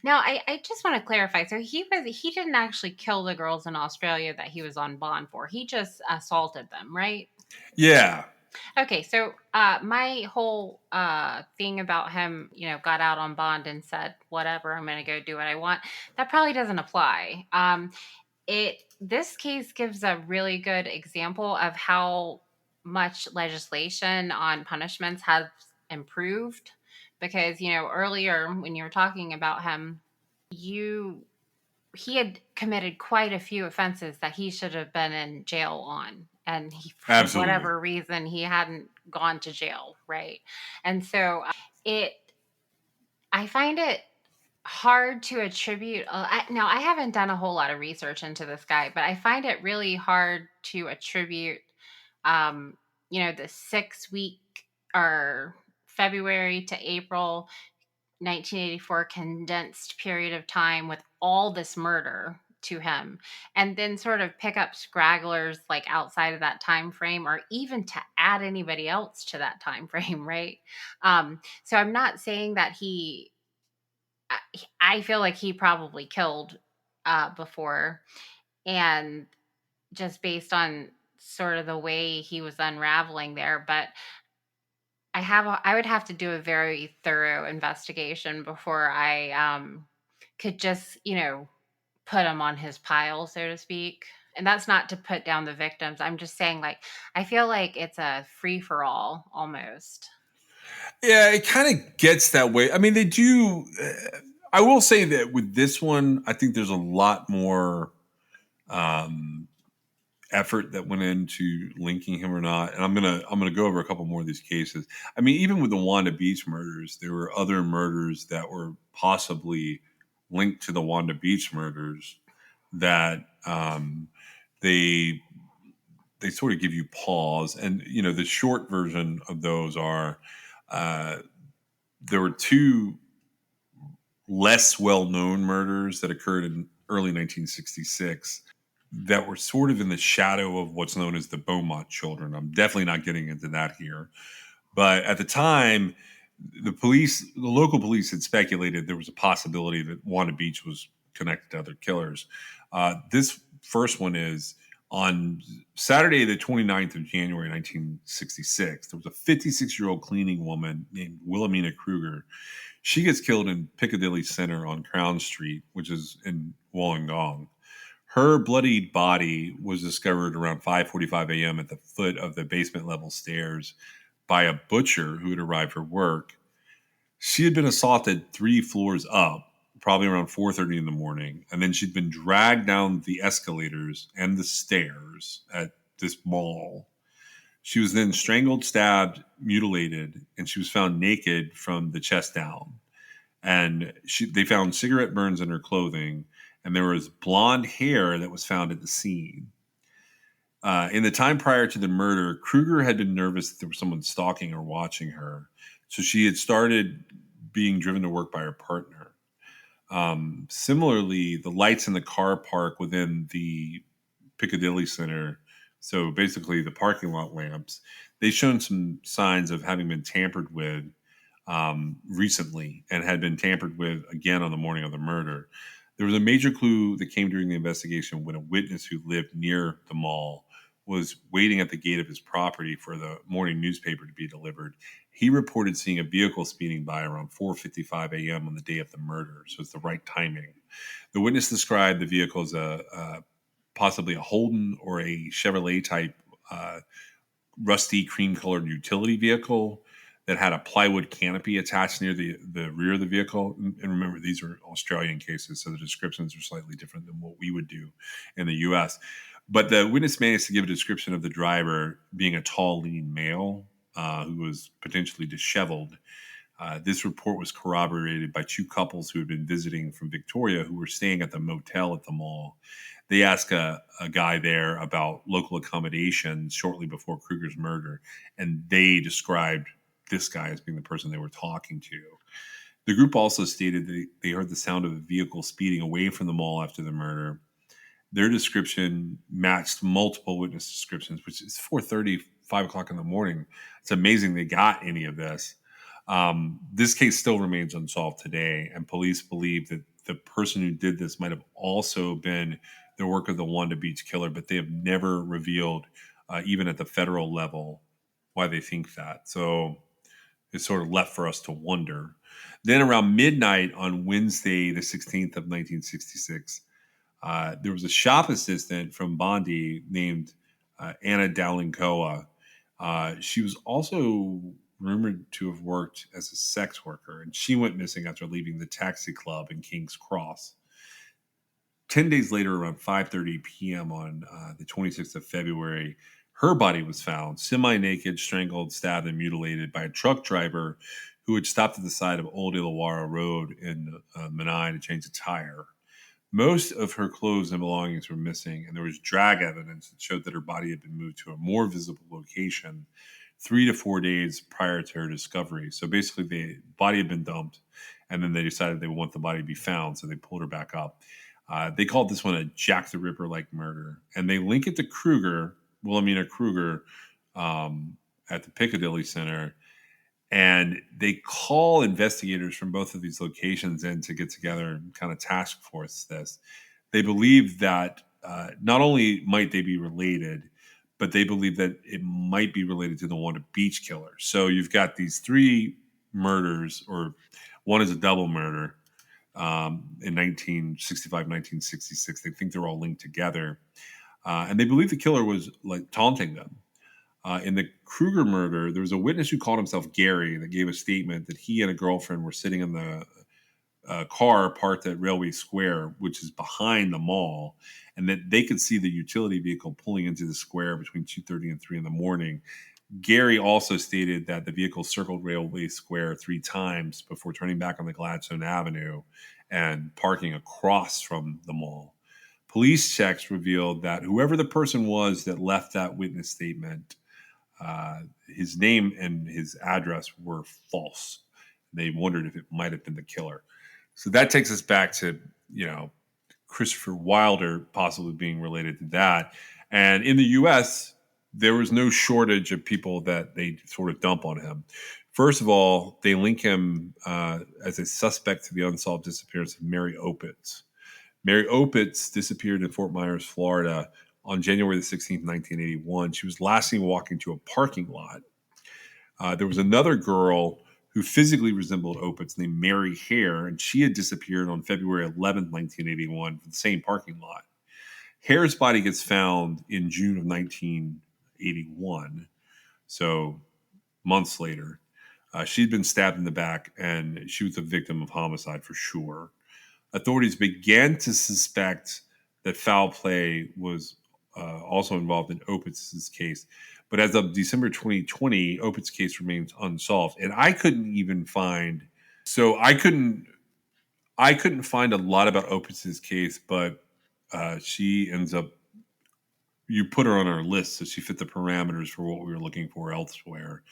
Speaker 3: Now, I just want to clarify. So he didn't actually kill the girls in Australia that he was on bond for. He just assaulted them, right?
Speaker 2: Yeah.
Speaker 3: Okay, so my whole thing about him, got out on bond and said, whatever, I'm going to go do what I want. That probably doesn't apply. This case gives a really good example of how much legislation on punishments has improved, because earlier when you were talking about him, you he had committed quite a few offenses that he should have been in jail on. And he, for
Speaker 2: Absolutely.
Speaker 3: whatever reason, he hadn't gone to jail, right? And so it, I find it hard to attribute. Now, I haven't done a whole lot of research into this guy, but I find it really hard to attribute, um, the 6 week or February to April 1984 condensed period of time with all this murder to him, and then sort of pick up scragglers like outside of that time frame, or even to add anybody else to that time frame, right? So I'm not saying that I feel like he probably killed before, and just based on sort of the way he was unraveling there. But I would have to do a very thorough investigation before I could just, put him on his pile, so to speak. And that's not to put down the victims. I'm just saying, like, I feel like it's a free for all almost.
Speaker 2: Yeah, it kind of gets that way. I mean, they do. I will say that with this one, I think there's a lot more um, effort that went into linking him or not. And I'm gonna go over a couple more of these cases. I mean, even with the Wanda Beach murders, there were other murders that were possibly linked to the Wanda Beach murders that they they sort of give you pause. And the short version of those are uh, there were two less well-known murders that occurred in early 1966 that were sort of in the shadow of what's known as the Beaumont children. I'm definitely not getting into that here. But at the time, the local police had speculated there was a possibility that Wanda Beach was connected to other killers. This first one is on Saturday, the 29th of January, 1966. There was a 56-year-old cleaning woman named Wilhelmina Kruger. She gets killed in Piccadilly Center on Crown Street, which is in Wollongong. Her bloodied body was discovered around 5:45 a.m. at the foot of the basement level stairs by a butcher who had arrived for work. She had been assaulted 3 floors up, probably around 4:30 in the morning, and then she'd been dragged down the escalators and the stairs at this mall. She was then strangled, stabbed, mutilated, and she was found naked from the chest down. And they found cigarette burns in her clothing, and there was blonde hair that was found at the scene. In the time prior to the murder, Kruger had been nervous that there was someone stalking or watching her, so she had started being driven to work by her partner. Similarly, the lights in the car park within the Piccadilly Center, so basically the parking lot lamps, they shown some signs of having been tampered with recently and had been tampered with again on the morning of the murder. There was a major clue that came during the investigation when a witness who lived near the mall was waiting at the gate of his property for the morning newspaper to be delivered. He reported seeing a vehicle speeding by around 4:55 a.m. on the day of the murder, so it's the right timing. The witness described the vehicle as possibly a Holden or a Chevrolet type rusty cream-colored utility vehicle that had a plywood canopy attached near the rear of the vehicle. And remember, these are Australian cases, so the descriptions are slightly different than what we would do in the U.S. But the witness managed to give a description of the driver being a tall, lean male who was potentially disheveled. This report was corroborated by two couples who had been visiting from Victoria who were staying at the motel at the mall. They asked a guy there about local accommodations shortly before Kruger's murder, and they described this guy as being the person they were talking to. The group also stated that they heard the sound of a vehicle speeding away from the mall after the murder. Their description matched multiple witness descriptions, which is 4:30, 5 o'clock in the morning. It's amazing they got any of this. This case still remains unsolved today, and police believe that the person who did this might have also been the work of the Wanda Beach killer, but they have never revealed, even at the federal level, why they think that. So it's sort of left for us to wonder. Then around midnight on Wednesday, the 16th of 1966, there was a shop assistant from Bondi named Anna Dowling-Koa. She was also rumored to have worked as a sex worker, and she went missing after leaving the taxi club in King's Cross. 10 days later, around 5:30 p.m. on the 26th of February, her body was found semi-naked, strangled, stabbed, and mutilated by a truck driver who had stopped at the side of Old Illawarra Road in Menai to change a tire. Most of her clothes and belongings were missing, and there was drag evidence that showed that her body had been moved to a more visible location 3 to 4 days prior to her discovery. So basically, the body had been dumped, and then they decided they want the body to be found, so they pulled her back up. They called this one a Jack the Ripper-like murder, and they link it to Kruger, Wilhelmina Kruger, at the Piccadilly Center. And they call investigators from both of these locations in to get together and kind of task force this. They believe that not only might they be related, but they believe that it might be related to the Wanted Beach killer. So you've got these three murders, or one is a double murder in 1965, 1966. They think they're all linked together. And they believe the killer was like taunting them. In the Kruger murder, there was a witness who called himself Gary that gave a statement that he and a girlfriend were sitting in the car parked at Railway Square, which is behind the mall, and that they could see the utility vehicle pulling into the square between 2:30 and 3 in the morning. Gary also stated that the vehicle circled Railway Square 3 times before turning back on the Gladstone Avenue and parking across from the mall. Police checks revealed that whoever the person was that left that witness statement, his name and his address were false. They wondered if it might have been the killer. So that takes us back to, Christopher Wilder possibly being related to that. And in the U.S., there was no shortage of people that they sort of dump on him. First of all, they link him as a suspect to the unsolved disappearance of Mary Opitz. Mary Opitz disappeared in Fort Myers, Florida on January the 16th, 1981. She was last seen walking to a parking lot. There was another girl who physically resembled Opitz named Mary Hare, and she had disappeared on February 11th, 1981 from the same parking lot. Hare's body gets found in June of 1981, so months later. She'd been stabbed in the back, and she was a victim of homicide for sure. Authorities began to suspect that foul play was also involved in Opitz's case. But as of December 2020, Opitz's case remains unsolved. And I couldn't even find, I couldn't find a lot about Opitz's case, but she ends up, you put her on our list, so she fit the parameters for what we were looking for elsewhere,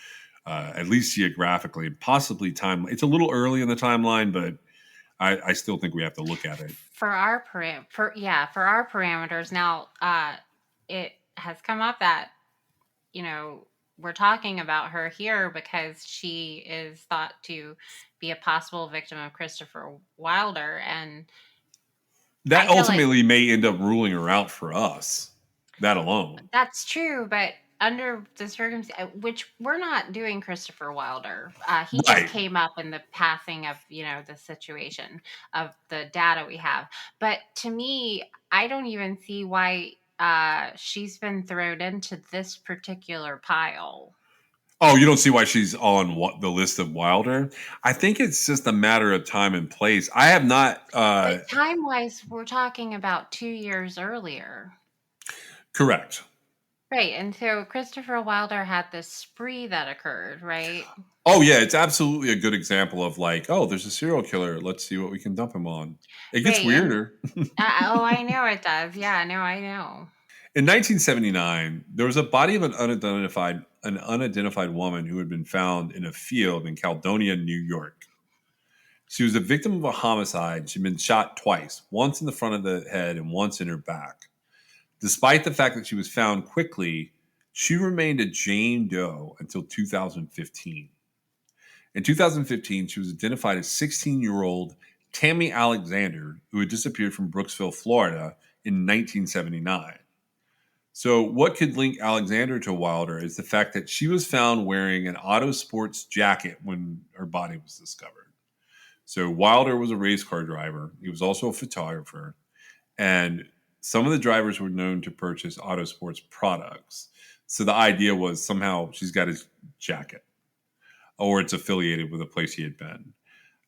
Speaker 2: at least geographically, possibly time. It's a little early in the timeline, but I still think we have to look at it.
Speaker 3: For our parameters. Now, it has come up that, we're talking about her here because she is thought to be a possible victim of Christopher Wilder. And
Speaker 2: that ultimately may end up ruling her out for us, that alone.
Speaker 3: That's true, but under the circumstance, which we're not doing Christopher Wilder. He just came up in the passing of, the situation of the data we have. But to me, I don't even see why she's been thrown into this particular pile.
Speaker 2: Oh, you don't see why she's on the list of Wilder? I think it's just a matter of time and place. I have not...
Speaker 3: But time-wise, we're talking about 2 years earlier.
Speaker 2: Correct.
Speaker 3: Right, and so Christopher Wilder had this spree that occurred, right?
Speaker 2: Oh, yeah, it's absolutely a good example of there's a serial killer. Let's see what we can dump him on. It gets weirder.
Speaker 3: I know it does. Yeah, no, I know.
Speaker 2: In 1979, there was a body of an unidentified woman who had been found in a field in Caledonia, New York. She was a victim of a homicide. She'd been shot twice, once in the front of the head and once in her back. Despite the fact that she was found quickly, she remained a Jane Doe until 2015. In 2015, she was identified as 16-year-old Tammy Alexander, who had disappeared from Brooksville, Florida in 1979. So what could link Alexander to Wilder is the fact that she was found wearing an auto sports jacket when her body was discovered. So Wilder was a race car driver. He was also a photographer. And some of the drivers were known to purchase auto sports products. So the idea was somehow she's got his jacket or it's affiliated with a place he had been.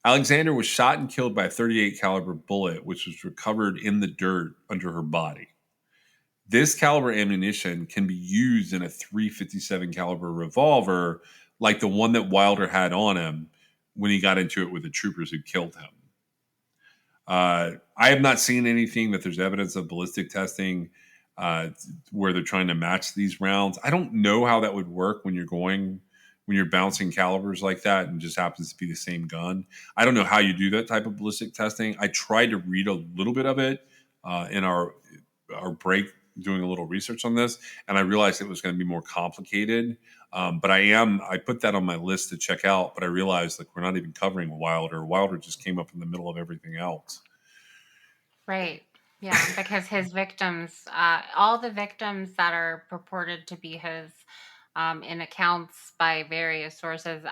Speaker 2: Alexander was shot and killed by a 38 caliber bullet, which was recovered in the dirt under her body. This caliber ammunition can be used in a 357 caliber revolver, like the one that Wilder had on him when he got into it with the troopers who killed him. I have not seen anything that there's evidence of ballistic testing where they're trying to match these rounds. I don't know how that would work when you're bouncing calibers like that and just happens to be the same gun. I don't know how you do that type of ballistic testing. I tried to read a little bit of it in our break, doing a little research on this, and I realized it was going to be more complicated. But I put that on my list to check out, but I realized like we're not even covering Wilder. Wilder just came up in the middle of everything else.
Speaker 3: Right. Yeah, because his victims, all the victims that are purported to be his, in accounts by various sources,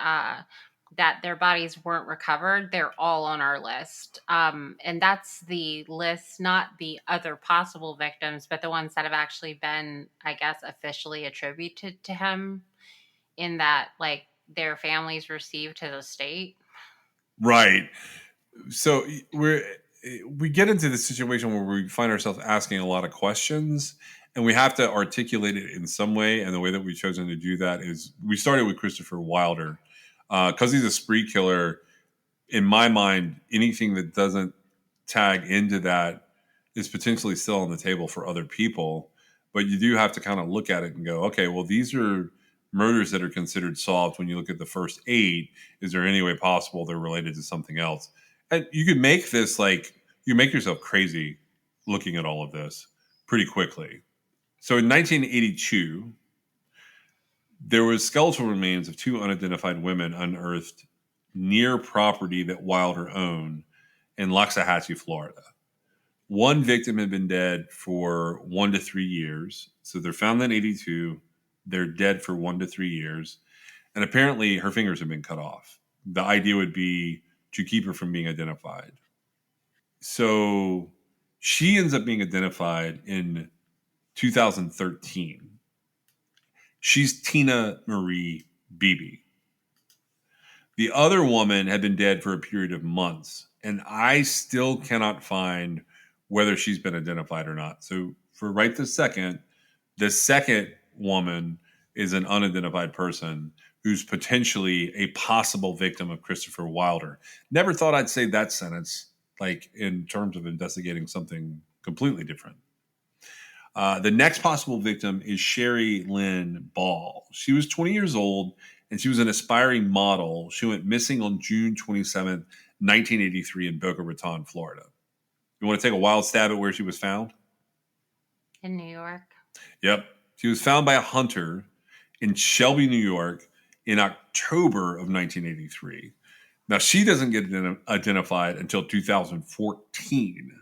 Speaker 3: that their bodies weren't recovered, they're all on our list. And that's the list, not the other possible victims, but the ones that have actually been, I guess, officially attributed to him in that, like, their families received to the state.
Speaker 2: Right. So we get into the situation where we find ourselves asking a lot of questions, and we have to articulate it in some way. And the way that we've chosen to do that is we started with Christopher Wilder because he's a spree killer. In my mind, anything that doesn't tag into that is potentially still on the table for other people. But you do have to kind of look at it and go, okay, well, these are murders that are considered solved when you look at the first 8. Is there any way possible they're related to something else? And you could make this like, you make yourself crazy looking at all of this pretty quickly. So in 1982, there was skeletal remains of 2 unidentified women unearthed near property that Wilder owned in Loxahatchee, Florida. One victim had been dead for 1 to 3 years. So they're found in 82. They're dead for 1 to 3 years. And apparently her fingers have been cut off. The idea would be to keep her from being identified. So she ends up being identified in 2013. She's Tina Marie Beebe. The other woman had been dead for a period of months, and I still cannot find whether she's been identified or not. So for right this second, the second woman is an unidentified person who's potentially a possible victim of Christopher Wilder. Never thought I'd say that sentence, like in terms of investigating something completely different. The next possible victim is Sherry Lynn Ball. She was 20 years old and she was an aspiring model. She went missing on June 27th, 1983 in Boca Raton, Florida. You want to take a wild stab at where she was found?
Speaker 3: In New York.
Speaker 2: Yep. She was found by a hunter in Shelby, New York in October of 1983. Now, she doesn't get identified until 2014.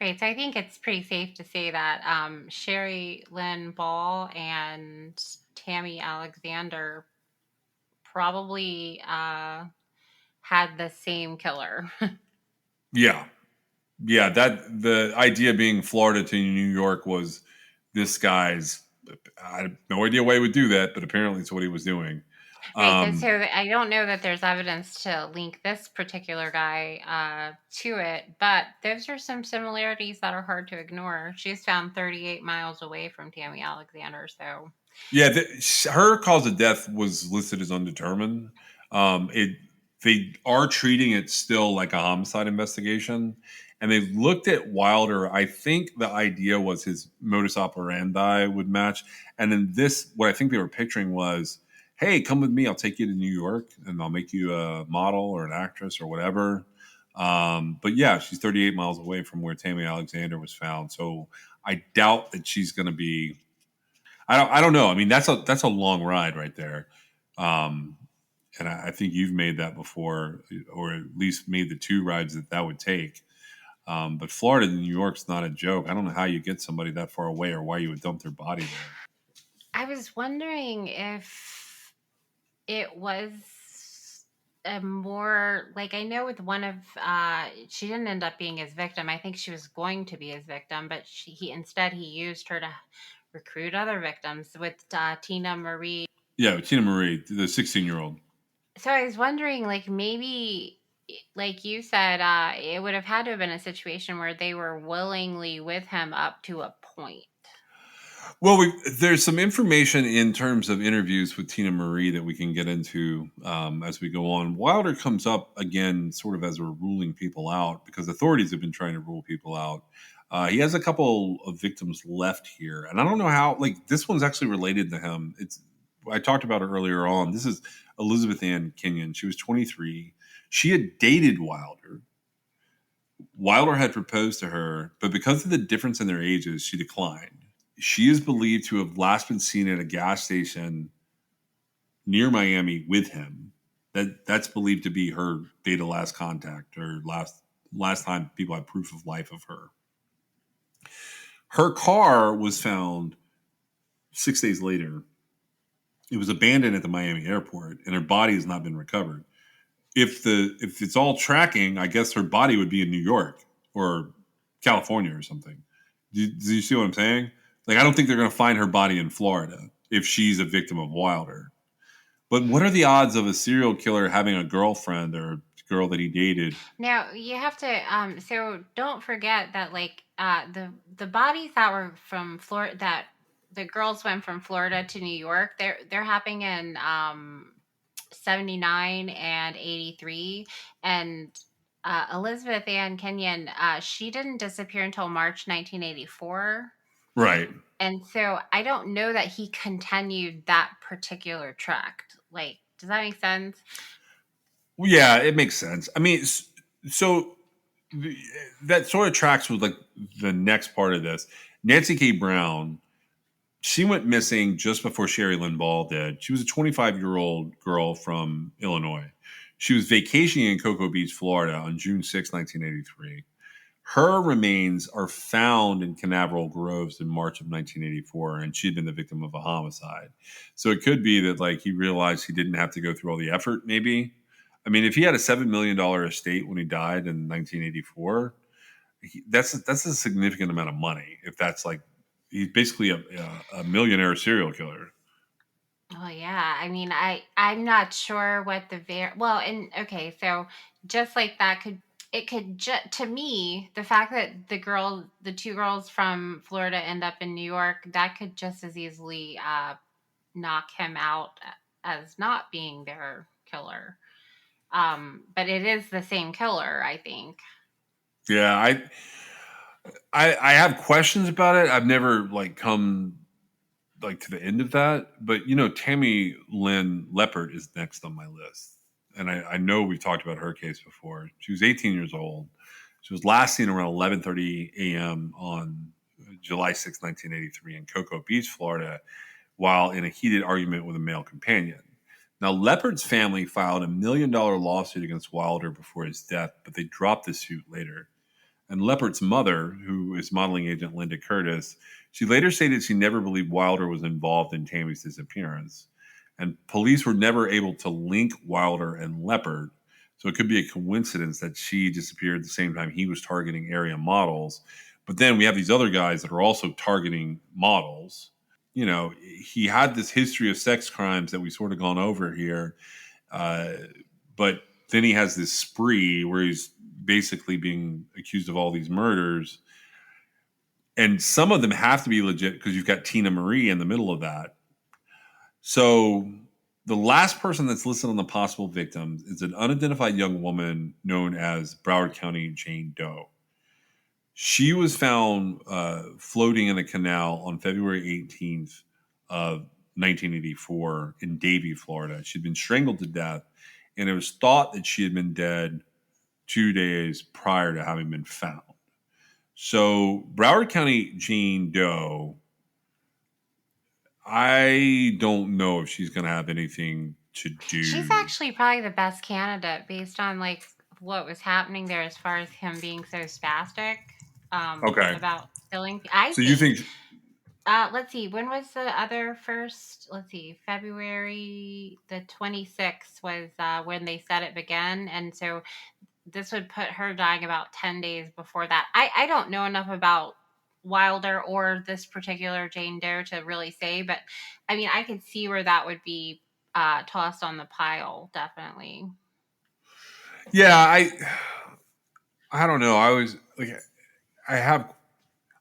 Speaker 3: Right. So I think it's pretty safe to say that Sherry Lynn Ball and Tammy Alexander probably had the same killer.
Speaker 2: Yeah. Yeah, that the idea being Florida to New York was this guy's. I have no idea why he would do that, but apparently it's what he was doing.
Speaker 3: Right. So I don't know that there's evidence to link this particular guy to it, but those are some similarities that are hard to ignore. She's found 38 miles away from Tammy Alexander. So
Speaker 2: yeah, her cause of death was listed as undetermined. They are treating it still like a homicide investigation, and they looked at Wilder. I think the idea was his modus operandi would match, and then this, what I think they were picturing was, hey, come with me. I'll take you to New York, and I'll make you a model or an actress or whatever. But yeah, she's 38 miles away from where Tammy Alexander was found, so I doubt that she's going to be. I don't know. I mean, that's a long ride right there. And I think you've made that before, or at least made the 2 rides that would take. But Florida to New York's not a joke. I don't know how you get somebody that far away or why you would dump their body there.
Speaker 3: I was wondering if it was a more like, I know with one of she didn't end up being his victim. I think she was going to be his victim, but he used her to recruit other victims with Tina Marie.
Speaker 2: Yeah, Tina Marie, the 16-year-old.
Speaker 3: So I was wondering, like, maybe like you said, it would have had to have been a situation where they were willingly with him up to a point.
Speaker 2: Well, there's some information in terms of interviews with Tina Marie that we can get into as we go on. Wilder comes up again, sort of as we're ruling people out, because authorities have been trying to rule people out. He has a couple of victims left here, and I don't know how. Like this one's actually related to him. It's I talked about it earlier on. This is Elizabeth Ann Kenyon. She was 23. She had dated Wilder. Wilder had proposed to her, but because of the difference in their ages, she declined. She is believed to have last been seen at a gas station near Miami with him. That's believed to be her date of last contact or last time people had proof of life of her. Her car was found 6 days later. It was abandoned at the Miami airport, and her body has not been recovered. If it's all tracking, I guess her body would be in New York or California or something. Do you see what I'm saying? Like, I don't think they're going to find her body in Florida if she's a victim of Wilder. But what are the odds of a serial killer having a girlfriend or a girl that he dated?
Speaker 3: Now you have to so don't forget that like the bodies that were from Florida, that the girls went from Florida to New York, they're happening in 79 and 83. And Elizabeth Ann Kenyon, she didn't disappear until March 1984.
Speaker 2: Right.
Speaker 3: And so I don't know that he continued that particular tract. Like, does that make sense?
Speaker 2: Well, yeah, it makes sense. I mean, so that sort of tracks with like the next part of this. Nancy K. Brown, she went missing just before Sherry Lynn Ball did. She was a 25-year-old girl from Illinois. She was vacationing in Cocoa Beach, Florida on June 6, 1983. Her remains are found in Canaveral Groves in March of 1984, and she'd been the victim of a homicide. So it could be that like he realized he didn't have to go through all the effort. Maybe, I mean, if he had a $7 million estate when he died in 1984, that's a significant amount of money. If that's like he's basically a millionaire serial killer.
Speaker 3: Oh yeah, I mean, I'm not sure what the well, and okay, so just like that could it could just to me the fact that the two girls from Florida end up in New York, that could just as easily knock him out as not being their killer. But it is the same killer, I think.
Speaker 2: Yeah, I have questions about it. I've never like come like to the end of that, but Tammy Lynn Leopard is next on my list, and I know we've talked about her case before. She was 18 years old. She was last seen around 11:30 a.m. on July 6, 1983, in Cocoa Beach, Florida, while in a heated argument with a male companion. Now, Leopard's family filed $1 million lawsuit against Wilder before his death, but they dropped the suit later. And Leopard's mother, who is modeling agent Linda Curtis, she later stated she never believed Wilder was involved in Tammy's disappearance. And police were never able to link Wilder and Leopard. So it could be a coincidence that she disappeared at the same time he was targeting area models. But then we have these other guys that are also targeting models. He had this history of sex crimes that we sort of gone over here. Uh, but then he has this spree where he's basically being accused of all these murders. And some of them have to be legit because you've got Tina Marie in the middle of that. So the last person that's listed on the possible victims is an unidentified young woman known as Broward County Jane Doe. She was found floating in a canal on February 18th of 1984 in Davie, Florida. She'd been strangled to death, and it was thought that she had been dead 2 days prior to having been found. So Broward County Jane Doe, I don't know if she's going to have anything to do.
Speaker 3: She's actually probably the best candidate based on like what was happening there as far as him being so spastic
Speaker 2: Okay.
Speaker 3: about killing. I
Speaker 2: So you think
Speaker 3: let's see, when was the other first? Let's see, February the 26th was when they said it began, and so this would put her dying about 10 days before that. I don't know enough about Wilder or this particular Jane Doe to really say, but I mean, I could see where that would be tossed on the pile, definitely.
Speaker 2: Yeah, I don't know. I was like, I have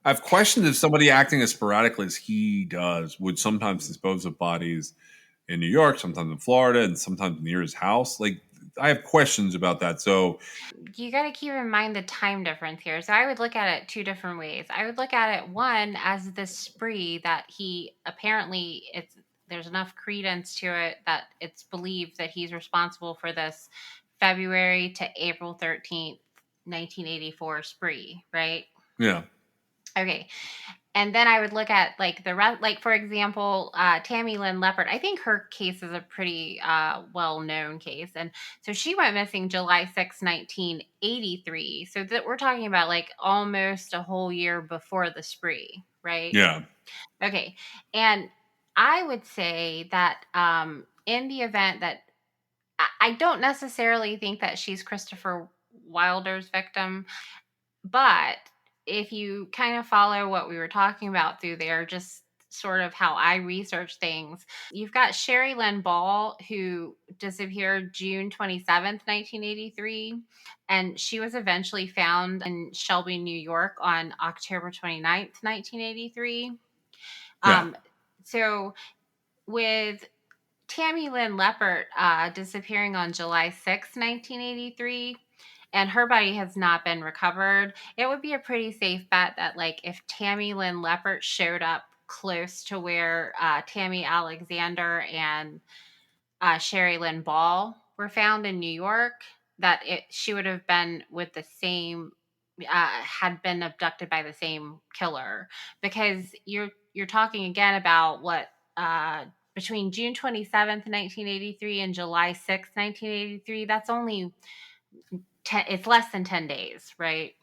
Speaker 2: I've questioned if somebody acting as sporadically as he does would sometimes dispose of bodies in New York, sometimes in Florida, and sometimes near his house. Like, I have questions about that. So,
Speaker 3: You got to keep in mind the time difference here. So I would look at it two different ways. I would look at it one as the spree that he apparently it's there's enough credence to it that it's believed that he's responsible for this February to April 13th, 1984 spree, right?
Speaker 2: yeah,
Speaker 3: Okay. And then I would look at like the rest, like for example, Tammy Lynn Leopard. I think her case is a pretty well known case, and so she went missing July 6, 1983. So that we're talking about like almost a whole year before the spree, right?
Speaker 2: yeah,
Speaker 3: Okay, and I would say that in the event that I don't necessarily think that she's Christopher Wilder's victim, but if you kind of follow what we were talking about through there, just sort of how I research things, you've got Sherry Lynn Ball, who disappeared June 27th, 1983. And she was eventually found in Shelby, New York on October 29th, 1983.
Speaker 2: yeah.
Speaker 3: Um, so with Tammy Lynn Leppert disappearing on July 6th, 1983, and her body has not been recovered, it would be a pretty safe bet that, like, if Tammy Lynn Leppert showed up close to where Tammy Alexander and Sherry Lynn Ball were found in New York, that she would have been with the same had been abducted by the same killer, because you're talking again about what between June 27th, 1983 and July 6th, 1983. That's only it's less than 10 days, right?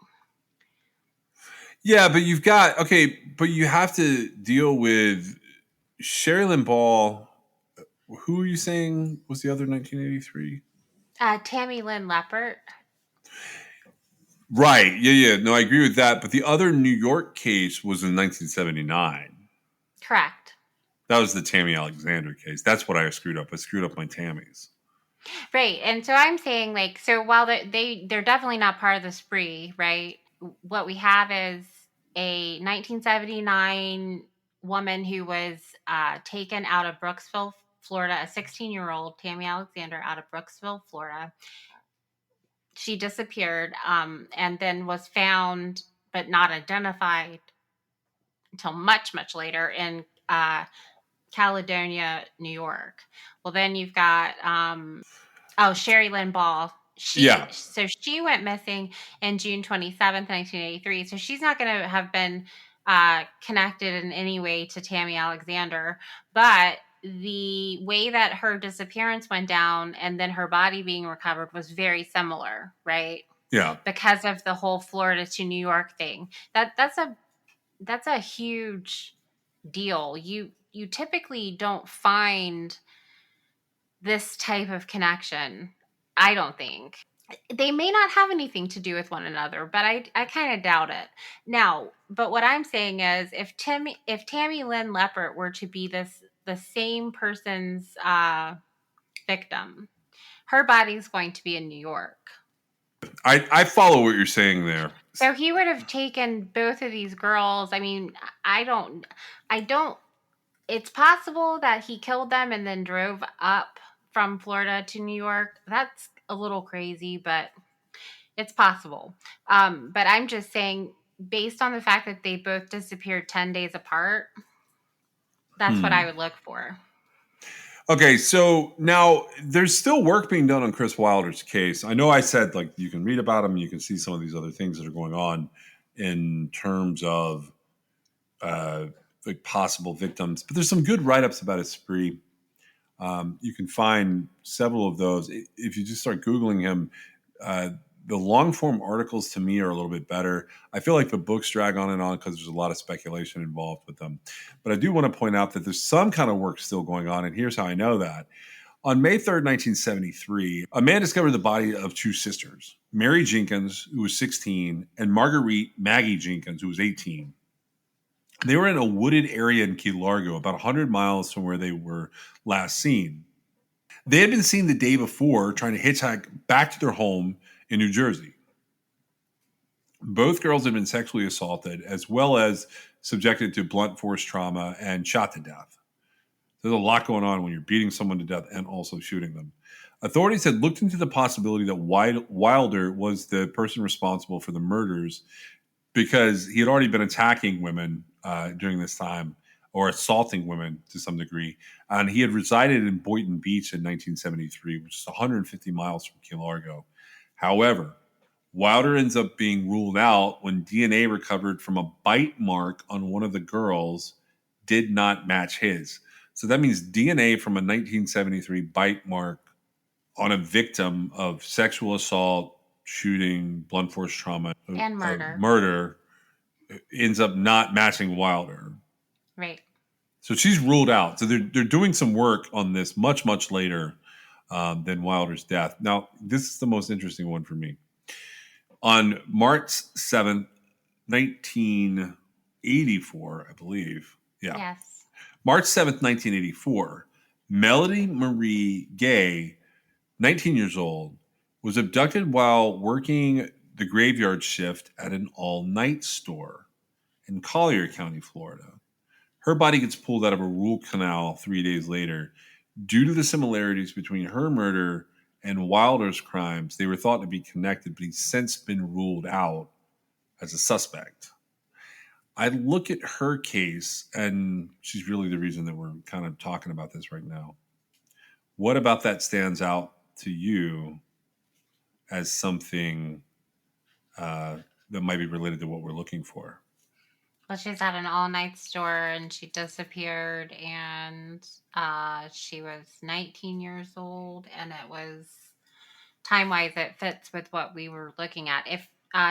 Speaker 2: Yeah, but you've got okay, but you have to deal with Sherilyn Ball. Who are you saying was the other 1983?
Speaker 3: Tammy Lynn Leppert.
Speaker 2: Right. Yeah, yeah. No, I agree with that. But the other New York case was in 1979.
Speaker 3: Correct.
Speaker 2: That was the Tammy Alexander case. That's what I screwed up. I screwed up my Tammys.
Speaker 3: Right. And so I'm saying, like, so while they're definitely not part of the spree, right? What we have is a 1979 woman who was taken out of Brooksville, Florida, a 16-year-old Tammy Alexander out of Brooksville, Florida. She disappeared and then was found but not identified until much, much later in Caledonia, New York. Well, then you've got Sherry Lynn Ball.
Speaker 2: Yeah.
Speaker 3: She went missing in June 27th, 1983. So she's not going to have been connected in any way to Tammy Alexander, but the way that her disappearance went down and then her body being recovered was very similar, right?
Speaker 2: Yeah.
Speaker 3: Because of the whole Florida to New York thing. That's a huge deal. You typically don't find this type of connection, I don't think. They may not have anything to do with one another, but I kind of doubt it. Now, but what I'm saying is if Tammy Lynn Leppert were to be the same person's victim, her body's going to be in New York.
Speaker 2: I follow what you're saying there.
Speaker 3: So he would have taken both of these girls. I mean, I don't it's possible that he killed them and then drove up from Florida to New York. That's a little crazy, but it's possible. But I'm just saying, based on the fact that they both disappeared 10 days apart, that's what I would look for.
Speaker 2: Okay, so now there's still work being done on Chris Wilder's case. I know I said like you can read about him, you can see some of these other things that are going on in terms of like possible victims, but there's some good write-ups about his spree. You can find several of those if you just start Googling him. The long form articles to me are a little bit better. I feel like the books drag on and on because there's a lot of speculation involved with them. But I do want to point out that there's some kind of work still going on, and here's how I know that. On May 3rd, 1973, a man discovered the body of two sisters, Mary Jenkins, who was 16, and Marguerite Maggie Jenkins, who was 18. They were in a wooded area in Key Largo, about 100 miles from where they were last seen. They had been seen the day before trying to hitchhike back to their home in New Jersey. Both girls had been sexually assaulted as well as subjected to blunt force trauma and shot to death. There's a lot going on when you're beating someone to death and also shooting them. Authorities had looked into the possibility that Wilder was the person responsible for the murders because he had already been attacking women during this time, or assaulting women to some degree. And he had resided in Boynton Beach in 1973, which is 150 miles from Key Largo. However, Wilder ends up being ruled out when DNA recovered from a bite mark on one of the girls did not match his. So that means DNA from a 1973 bite mark on a victim of sexual assault, shooting, blunt force trauma,
Speaker 3: And murder.
Speaker 2: murder ends up not matching Wilder.
Speaker 3: Right.
Speaker 2: So she's ruled out. So they're doing some work on this much, much later than Wilder's death. Now, this is the most interesting one for me. On March 7th, 1984, I believe. Yeah.
Speaker 3: Yes.
Speaker 2: March 7th, 1984, Melody Marie Gay, 19 years old, was abducted while working the graveyard shift at an all-night store in Collier County, Florida. Her body gets pulled out of a rural canal 3 days later. Due to the similarities between her murder and Wilder's crimes, they were thought to be connected, but he's since been ruled out as a suspect. I look at her case, and she's really the reason that we're kind of talking about this right now. What about that stands out to you as something that might be related to what we're looking for?
Speaker 3: Well, she's at an all-night store and she disappeared, and she was 19 years old, and it was time-wise, it fits with what we were looking at. If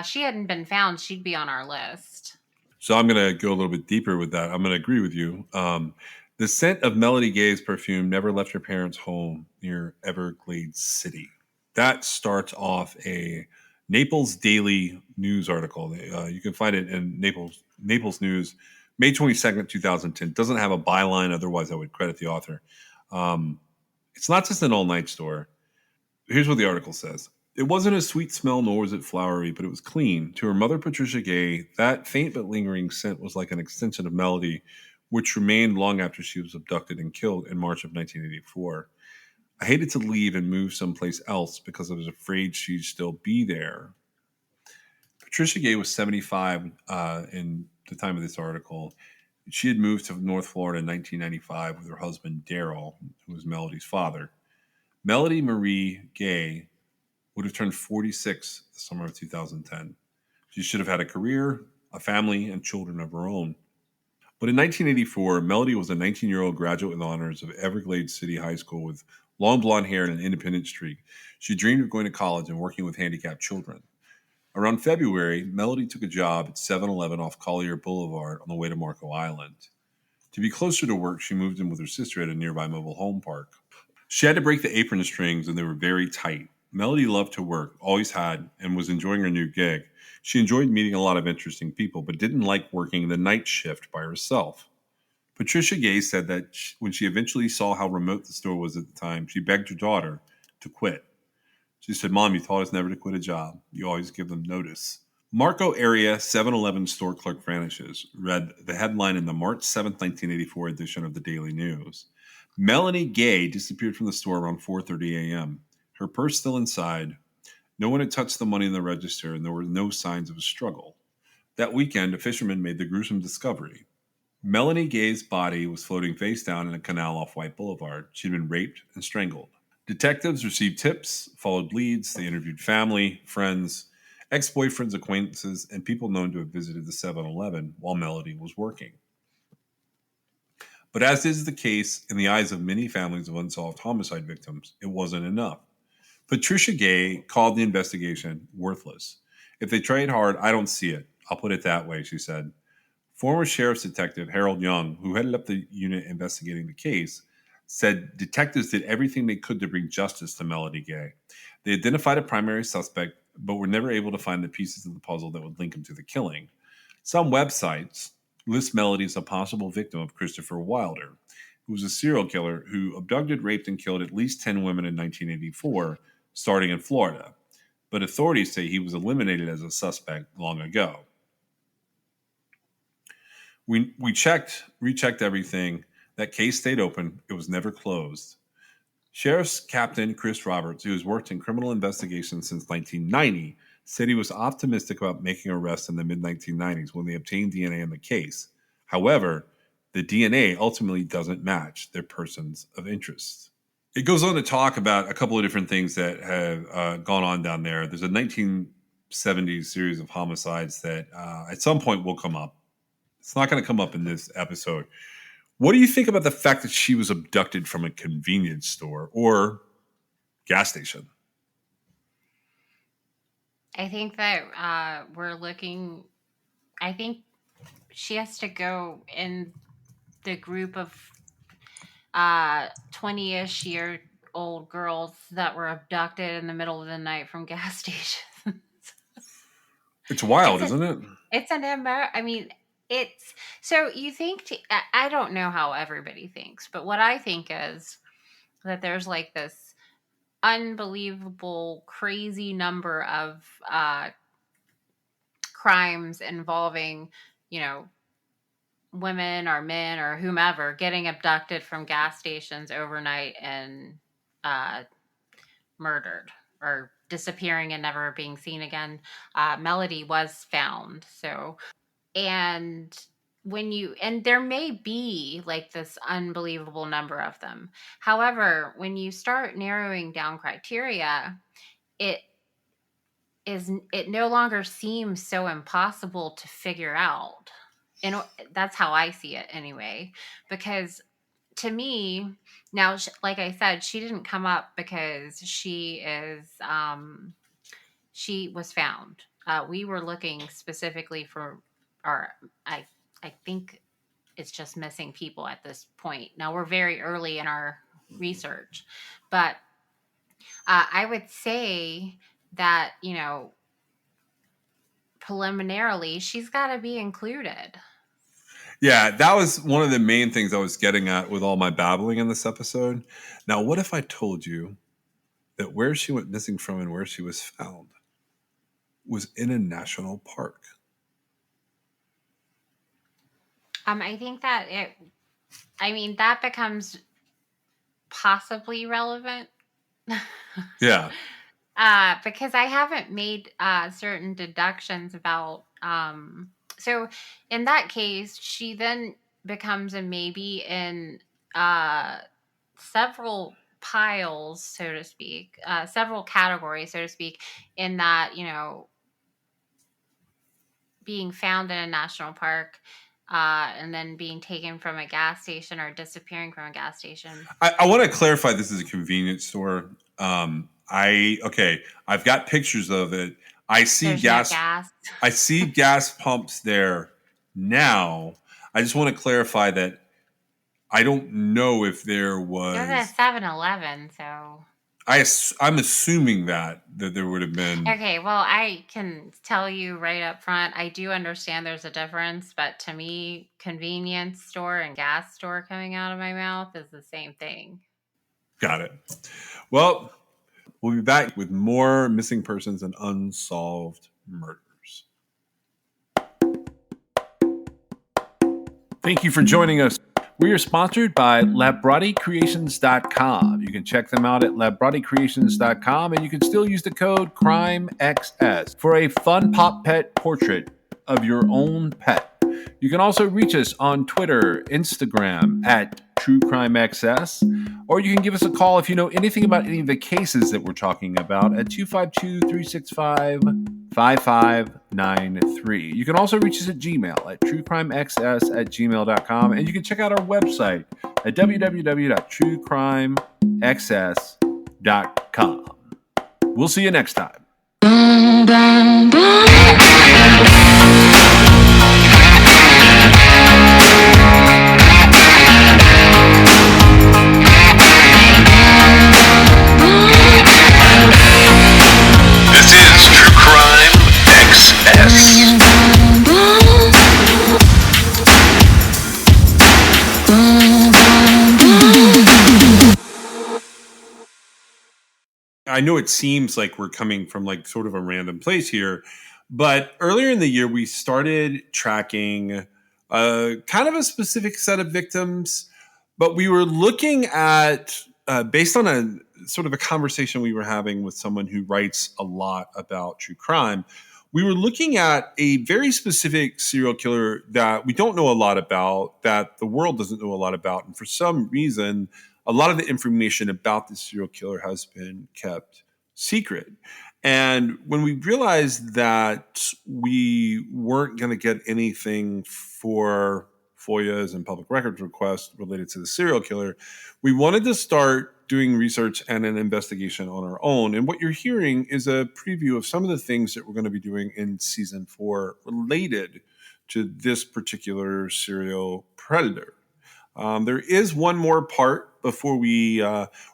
Speaker 3: she hadn't been found, she'd be on our list.
Speaker 2: So I'm going to go a little bit deeper with that. I'm going to agree with you. The scent of Melody Gay's perfume never left her parents' home near Everglades City. That starts off a Naples Daily News article. You can find it in Naples News, May 22nd, 2010. Doesn't have a byline, otherwise I would credit the author. It's not just an all-night store. Here's what the article says. It wasn't a sweet smell, nor was it flowery, but it was clean. To her mother, Patricia Gay, that faint but lingering scent was like an extension of Melody, which remained long after she was abducted and killed in March of 1984. I hated to leave and move someplace else because I was afraid she'd still be there. Patricia Gay was 75 in the time of this article. She had moved to North Florida in 1995 with her husband, Daryl, who was Melody's father. Melody Marie Gay would have turned 46 the summer of 2010. She should have had a career, a family, and children of her own. But in 1984, Melody was a 19-year-old graduate with honors of Everglades City High School with long blonde hair and an independent streak. She dreamed of going to college and working with handicapped children. Around February, Melody took a job at 7-Eleven off Collier Boulevard on the way to Marco Island. To be closer to work, she moved in with her sister at a nearby mobile home park. She had to break the apron strings, and they were very tight. Melody loved to work, always had, and was enjoying her new gig. She enjoyed meeting a lot of interesting people, but didn't like working the night shift by herself. Patricia Gay said that when she eventually saw how remote the store was at the time, she begged her daughter to quit. She said, "Mom, you taught us never to quit a job. You always give them notice." Marco area 7-Eleven store clerk vanishes, read the headline in the March 7, 1984 edition of the Daily News. Melanie Gay disappeared from the store around 4:30 a.m. Her purse still inside. No one had touched the money in the register, and there were no signs of a struggle. That weekend, a fisherman made the gruesome discovery. Melanie Gay's body was floating face down in a canal off White Boulevard. She'd been raped and strangled. Detectives received tips, followed leads. They interviewed family, friends, ex-boyfriends, acquaintances, and people known to have visited the 7-Eleven while Melody was working. But as is the case in the eyes of many families of unsolved homicide victims, it wasn't enough. Patricia Gay called the investigation worthless. "If they tried hard, I don't see it. I'll put it that way," she said. Former Sheriff's Detective Harold Young, who headed up the unit investigating the case, said detectives did everything they could to bring justice to Melody Gay. They identified a primary suspect, but were never able to find the pieces of the puzzle that would link him to the killing. Some websites list Melody as a possible victim of Christopher Wilder, who was a serial killer who abducted, raped, and killed at least 10 women in 1984, starting in Florida. But authorities say he was eliminated as a suspect long ago. We rechecked everything. That case stayed open. It was never closed. Sheriff's Captain Chris Roberts, who has worked in criminal investigations since 1990, said he was optimistic about making arrests in the mid-1990s when they obtained DNA in the case. However, the DNA ultimately doesn't match their persons of interest. It goes on to talk about a couple of different things that have gone on down there. There's a 1970s series of homicides that at some point will come up. It's not going to come up in this episode. What do you think about the fact that she was abducted from a convenience store or gas station?
Speaker 3: I think that I think she has to go in the group of 20-ish year old girls that were abducted in the middle of the night from gas stations.
Speaker 2: It's wild, isn't it?
Speaker 3: It's it's so you think I don't know how everybody thinks, but what I think is that there's like this unbelievable crazy number of crimes involving, women or men or whomever getting abducted from gas stations overnight and murdered or disappearing and never being seen again. Melody was found. And there may be like this unbelievable number of them. However, when you start narrowing down criteria, it no longer seems so impossible to figure out. And that's how I see it anyway, because to me now, like I said, she didn't come up because she was found. We were looking specifically for, I think it's just missing people at this point. Now we're very early in our research, but I would say that, preliminarily she's got to be included.
Speaker 2: Yeah, that was one of the main things I was getting at with all my babbling in this episode. Now, what if I told you that where she went missing from and where she was found was in a national park?
Speaker 3: I think that that becomes possibly relevant.
Speaker 2: Yeah.
Speaker 3: Because I haven't made certain deductions about. So in that case, she then becomes a maybe in several piles, so to speak, several categories, so to speak, in that, being found in a national park. And then being taken from a gas station or disappearing from a gas station.
Speaker 2: I want to clarify this is a convenience store. I've got pictures of it. I see gas. I see gas pumps there now. I just want to clarify that I don't know if there was.
Speaker 3: There's a 7-Eleven, so.
Speaker 2: I'm assuming that there would have been.
Speaker 3: Okay, well, I can tell you right up front, I do understand there's a difference, but to me, convenience store and gas store coming out of my mouth is the same thing.
Speaker 2: Got it. Well, we'll be back with more missing persons and unsolved murders. Thank you for joining us. We are sponsored by LabbratiCreations.com. You can check them out at LabbratiCreations.com, and you can still use the code CRIMEXS for a fun pop pet portrait of your own pet. You can also reach us on Twitter, Instagram at TrueCrimeXS, or you can give us a call if you know anything about any of the cases that we're talking about at 252-365-5593. You can also reach us at Gmail at truecrimexs@gmail.com, and you can check out our website at www.truecrimexs.com. We'll see you next time.
Speaker 1: This is True Crime XS.
Speaker 2: I know it seems like we're coming from like sort of a random place here, but earlier in the year, we started tracking kind of a specific set of victims, but we were looking at, based on a sort of a conversation we were having with someone who writes a lot about true crime, we were looking at a very specific serial killer that we don't know a lot about, that the world doesn't know a lot about. And for some reason, a lot of the information about this serial killer has been kept secret. And when we realized that we weren't going to get anything for FOIAs and public records requests related to the serial killer, we wanted to start doing research and an investigation on our own. And what you're hearing is a preview of some of the things that we're going to be doing in season 4 related to this particular serial predator. There is one more part before we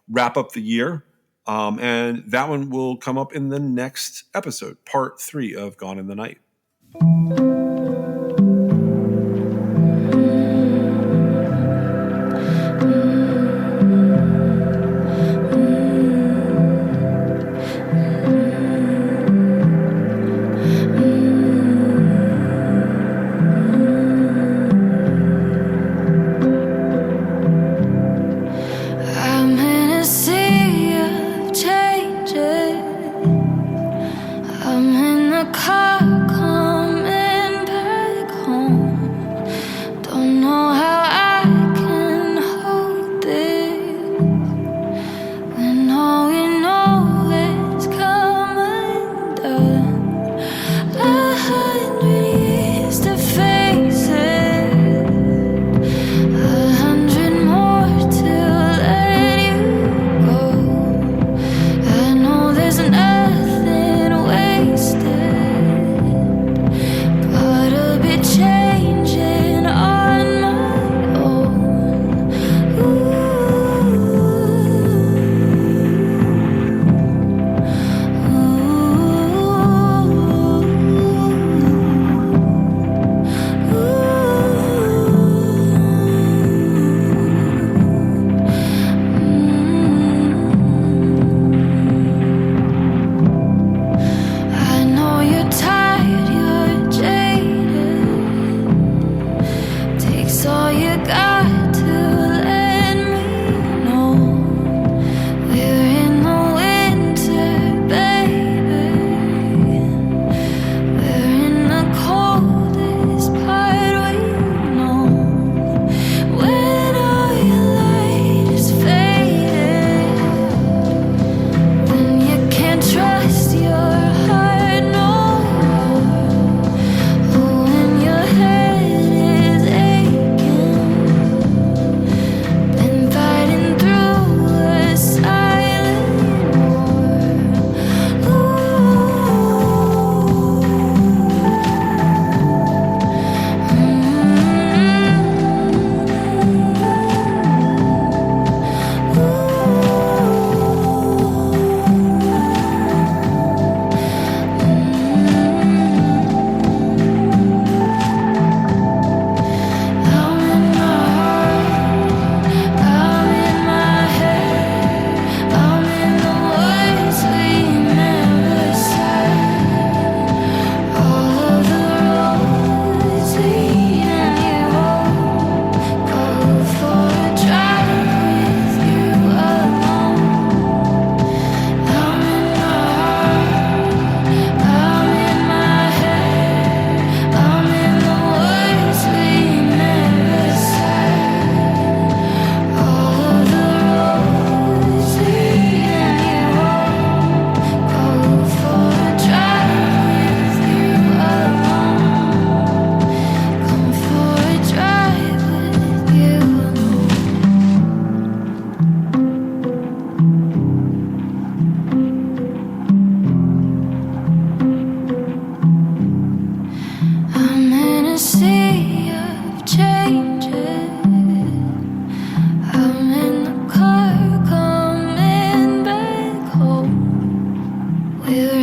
Speaker 2: wrap up the year. And that one will come up in the next episode, part 3 of Gone in the Night.
Speaker 4: We're